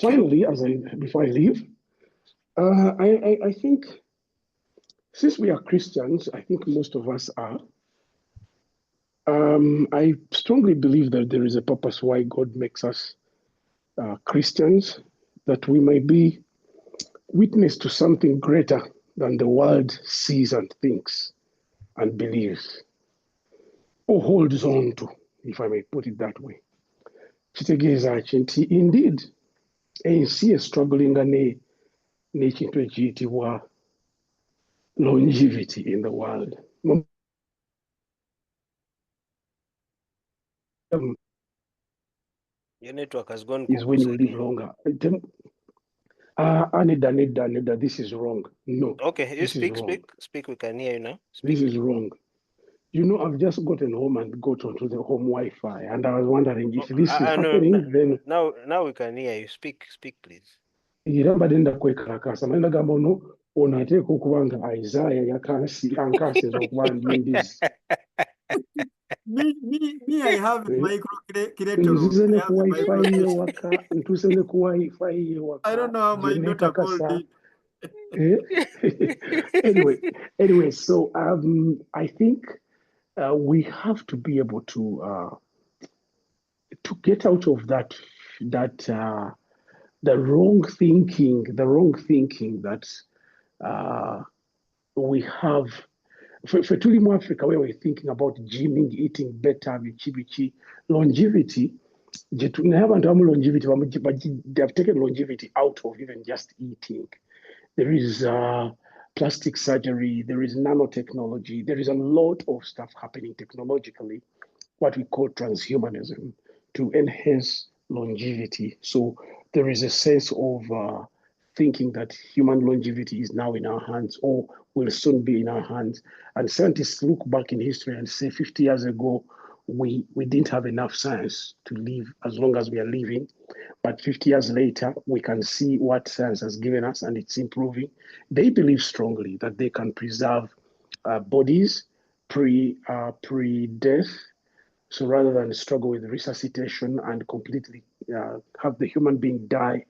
Finally, before I leave, I think since we are Christians, I think most of us are, I strongly believe that there is a purpose why God makes us Christians, that we may be witness to something greater than the world sees and thinks and believes, or holds on to, if I may put it that way. Kitegeeza ki nti indeed ensi estrugglinga n'ekintu ekiyitibwa longevity in the world. Your network has gone is when you live longer. Nedda, this is wrong. No. Okay, you speak, we can hear you now. This is wrong. You know, I've just gotten home and got onto the home Wi-Fi, and I was wondering if this is I know. happening, then Now we can hear you. Speak, please. iramba denda kwekalakasa maenda gamba ono ateeka okuba nga Isaiah yankasiza okuba ndindizi. Me, I have a micro Nzize ne ku Wi-Fi y'ewaka, ntuse ne ku Wi-Fi y'ewaka. I don't know how my daughter called it. Anyway, so I think we have to be able to get out of that the wrong thinking that we have. For tuli mu Africa, where we're thinking about gymming, eating better, bichi, longevity. Longevity, they have taken longevity out of even just eating. There is plastic surgery, there is nanotechnology, there is a lot of stuff happening technologically, what we call transhumanism, to enhance longevity. So there is a sense of thinking that human longevity is now in our hands or will soon be in our hands. And scientists look back in history and say 50 years ago, we didn't have enough science to live as long as we are living. But 50 years later, we can see what science has given us and it's improving. They believe strongly that they can preserve bodies pre-death. So rather than struggle with resuscitation and completely have the human being die,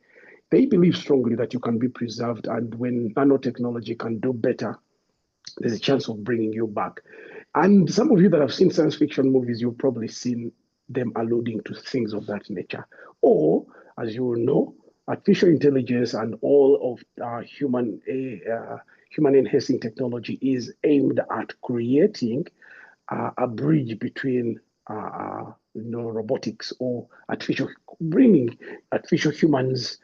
they believe strongly that you can be preserved. And when nanotechnology can do better, there's a chance of bringing you back. And some of you that have seen science fiction movies, you've probably seen them alluding to things of that nature. Or, as you will know, artificial intelligence and all of human enhancing technology is aimed at creating a bridge between robotics or bringing artificial humans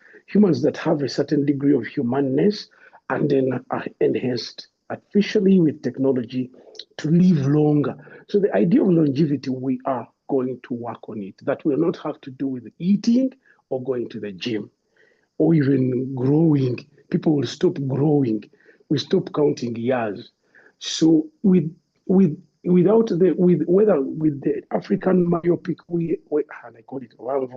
that have a certain degree of humanness and then are enhanced artificially with technology to live longer. So the idea of longevity, we are going to work on it. That will not have to do with eating or going to the gym or even growing. People will stop growing. We stop counting years. So with the African myopic, and I call it life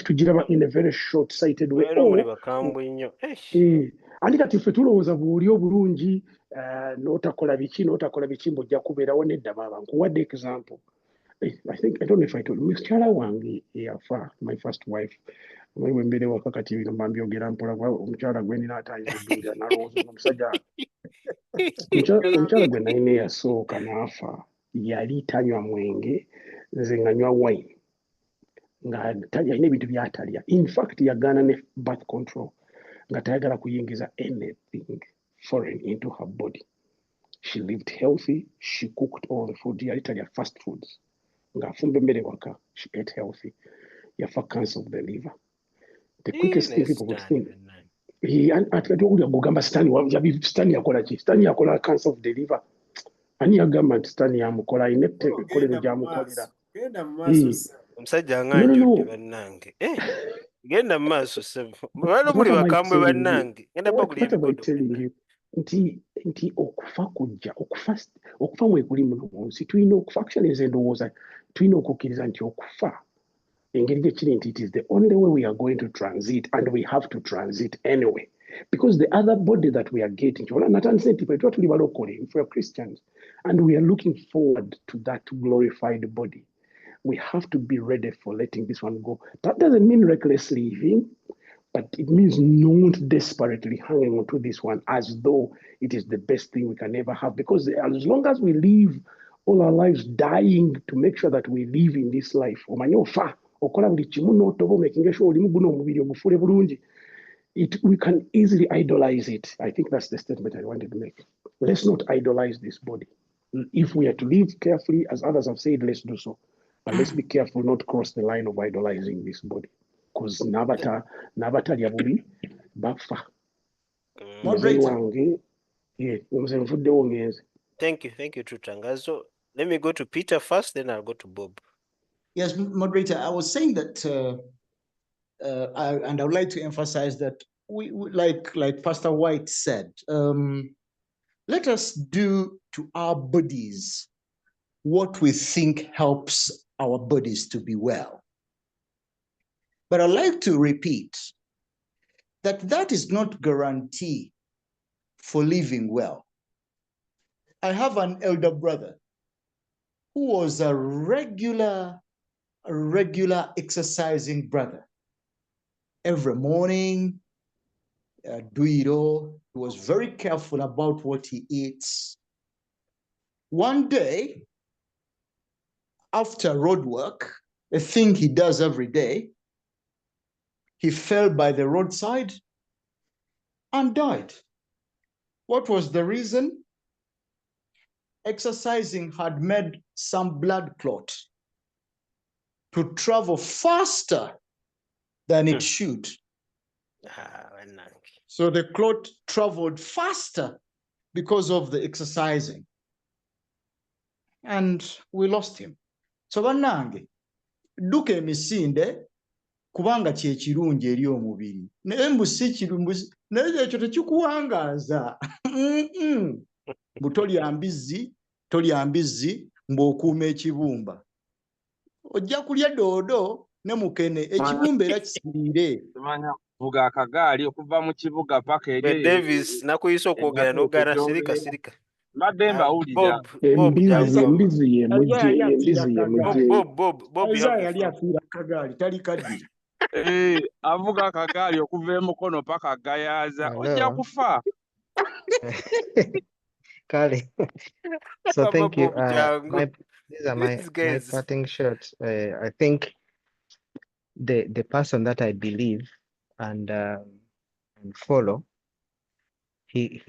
to giraba in a very short-sighted way. Andi kati ffe tulowooza bw'oli obulungi n'otakola biki mb'ojja kubeerawo nedda baaba nkuwadde example. I don't know if I told you, mukyala wange eyafa, my first wife, we mbeera ewaka kati bino mba mbyogera mpola omukyala gwe nina atayinza oddulira nalowooza omusajja omukyala gwe nalina eyasooka n'afa yali tanywa mwenge, nze nga nywa wine nga yalina ebintu by'atalya. In fact yagaana ne birth control nga tayagala kuyingiza anything foreign into her body. She lived healthy, she cooked all the food, yali talya fast foods. Ng'afumba emmere waka, she ate healthy. Yafa cancer of the liver. The quickest thing people would think. Ati okulya gugamba Sitani yakola ki? Sitani yakola cancer of the liver. Ani yagamba nti Sitani yamukola ayina ekkolero gy'amukolera. Omusajja ng'anjudde bannange. Genda mu maaso ssebo. Bano muli bakambwe bannange. Genda bagula ebigodo. Nti okufa kujja, okufa mwekuli muno mu nsi tulina okufa. Actually nze ndowooza tulina okukkiriza nti okufa engeri gye kiri nti it is the only way we are going to transit, and we have to transit anyway, because the other body that we are getting, natandise nti tuba tuli balokole, if we are Christians and we are looking forward to that glorified body, we have to be ready for letting this one go. That doesn't mean reckless living, but it means not desperately hanging on to this one as though it is the best thing we can ever have. Because as long as we live all our lives dying to make sure that we live in this life, we can easily idolize it. I think that's the statement I wanted to make. Let's not idolize this body. If we are to live carefully, as others have said, let's do so. But let's be careful not to cross the line of idolizing this body. Because nabata yabuli bafa. Thank you, Trutanga. So let me go to Peter first, then I'll go to Bob. Yes, moderator, I was saying that, and I would like to emphasize that we like Pastor White said, let us do to our bodies what we think helps our bodies to be well. But I'd like to repeat that that is not guarantee for living well. I have an elder brother who was a regular exercising brother. Every morning, do it all. He was very careful about what he eats. One day, after road work, a thing he does every day, he fell by the roadside and died. What was the reason? Exercising had made some blood clot to travel faster than it should. So the clot traveled faster because of the exercising. And we lost him. So bannange, duka emisinde kubanga kye kirungi eri omubiri. Naye mbu si kirungi, naye ekyo tekikuwangaaza. Mbu tolya mbizzi, mbw'okuuma ekibumba. Ojja kulya doodo ne mukene, ekibumba era kisiriire. Vuga akagaali okuva mu kibuga paka eri. Davis, nakuyisa okwogera n'ogaana sirika. Mbadde mbawulira. Embizi ye mujje. Bob, yali afiira akagaali tali kaddi. Avuga akagaali okuva emukono paka agayaaza. Ojja kufa. Kale. So thank you. These are my guys. parting shots. I think the person that I believe and follow, he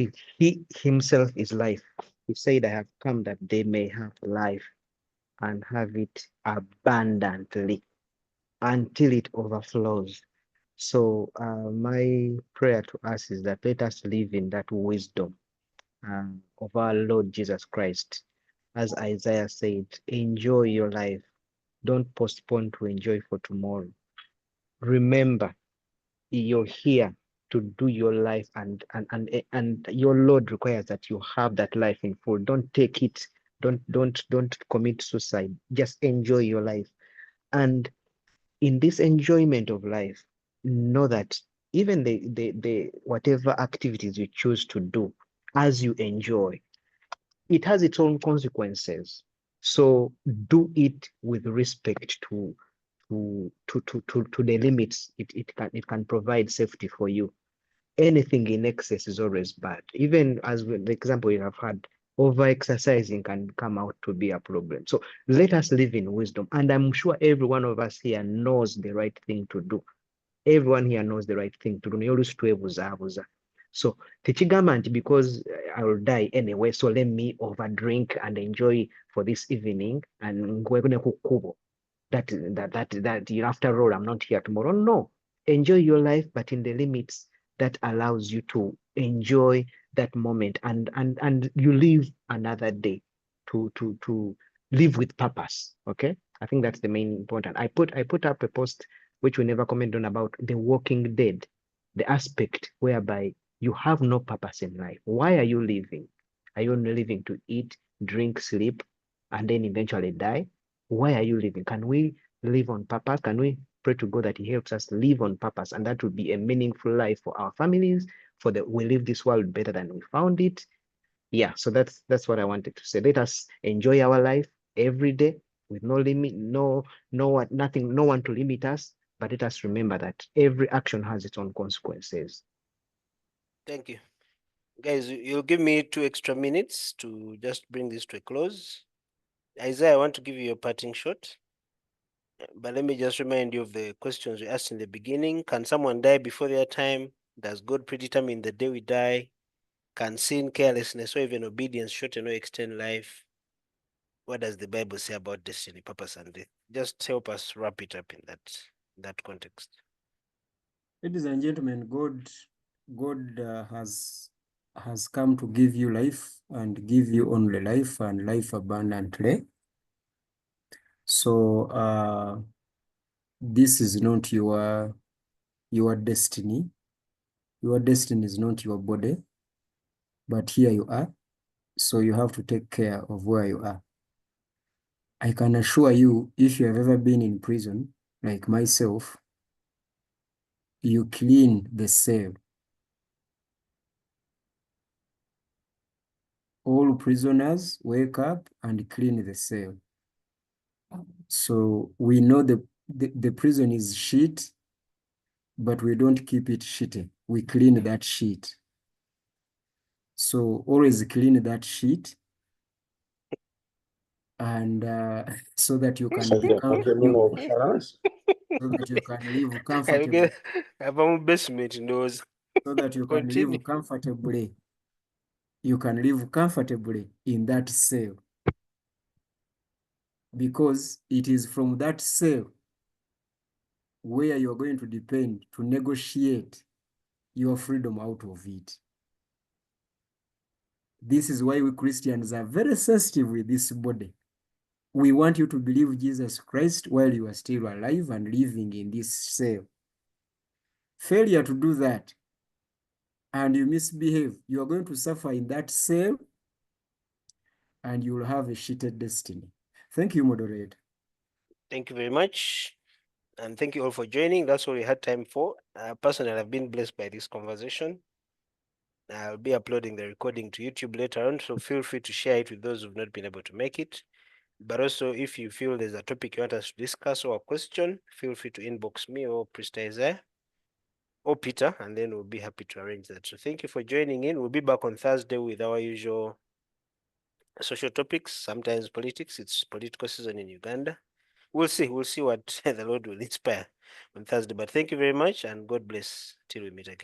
himself is life. He said, I have come that they may have life and have it abundantly until it overflows. So my prayer to us is that let us live in that wisdom of our Lord Jesus Christ. As Isaiah said, enjoy your life. Don't postpone to enjoy for tomorrow. Remember, you're here to do your life, and your Lord requires that you have that life in full. Don't take it. Don't commit suicide. Just enjoy your life. And in this enjoyment of life, know that even the whatever activities you choose to do as you enjoy, it has its own consequences. So do it with respect to the limits it can provide safety for you. Anything in excess is always bad. Even as the example you have had, over-exercising can come out to be a problem. So let us live in wisdom. And I'm sure every one of us here knows the right thing to do. Everyone here knows the right thing to do. So techigamba nti because I will die anyway, so let me overdrink and enjoy for this evening and that after all I'm not here tomorrow. No, enjoy your life, but in the limits that allows you to enjoy that moment and you live another day to live with purpose. Okay, I think that's the main important. I put up a post which we never commented on about the walking dead, the aspect whereby you have no purpose in life. Why are you living? Are you only living to eat, drink, sleep, and then eventually die? Why are you living? Can we live on purpose? Can we pray to God that He helps us live on purpose, and that would be a meaningful life for our families, we live this world better than we found it. Yeah, so that's what I wanted to say. Let us enjoy our life every day with no limit, no one to limit us, but let us remember that every action has its own consequences. Thank you. Guys, you'll give me 2 extra minutes to just bring this to a close. Isaiah, I want to give you a parting shot. But let me just remind you of the questions we asked in the beginning. Can someone die before their time? Does God predetermine the day we die? Can sin, carelessness, or even obedience shorten or extend life? What does the Bible say about destiny, purpose, and death? Just help us wrap it up in that context. Ladies and gentlemen, God has come to give you life and give you only life and life abundantly. So this is not your destiny. Your destiny is not your body, but here you are. So you have to take care of where you are. I can assure you, if you have ever been in prison, like myself, you clean the cell. All prisoners wake up and clean the cell. So we know the prison is shit, but we don't keep it shitty. We clean that shit. So always clean that shit, and so that you can live comfortably, so that you can live comfortably, basement knows. so that you can Continue. live comfortably. You can live comfortably in that cell, because it is from that cell where you're going to depend to negotiate your freedom out of it. This is why we Christians are very sensitive with this body. We want you to believe Jesus Christ while you are still alive and living in this cell. Failure to do that, and you misbehave, you are going to suffer in that cell, and you will have a shitted destiny. Thank you, moderator. Thank you very much. And thank you all for joining. That's all we had time for. Personally, I've been blessed by this conversation. I'll be uploading the recording to YouTube later on, so feel free to share it with those who've not been able to make it. But also, if you feel there's a topic you want us to discuss or a question, feel free to inbox me or Priesta Isaiah or Peter, and then we'll be happy to arrange that. So thank you for joining in. We'll be back on Thursday with our usual social topics, sometimes politics. It's political season in Uganda. We'll see what the Lord will inspire on Thursday. But thank you very much, and God bless till we meet again.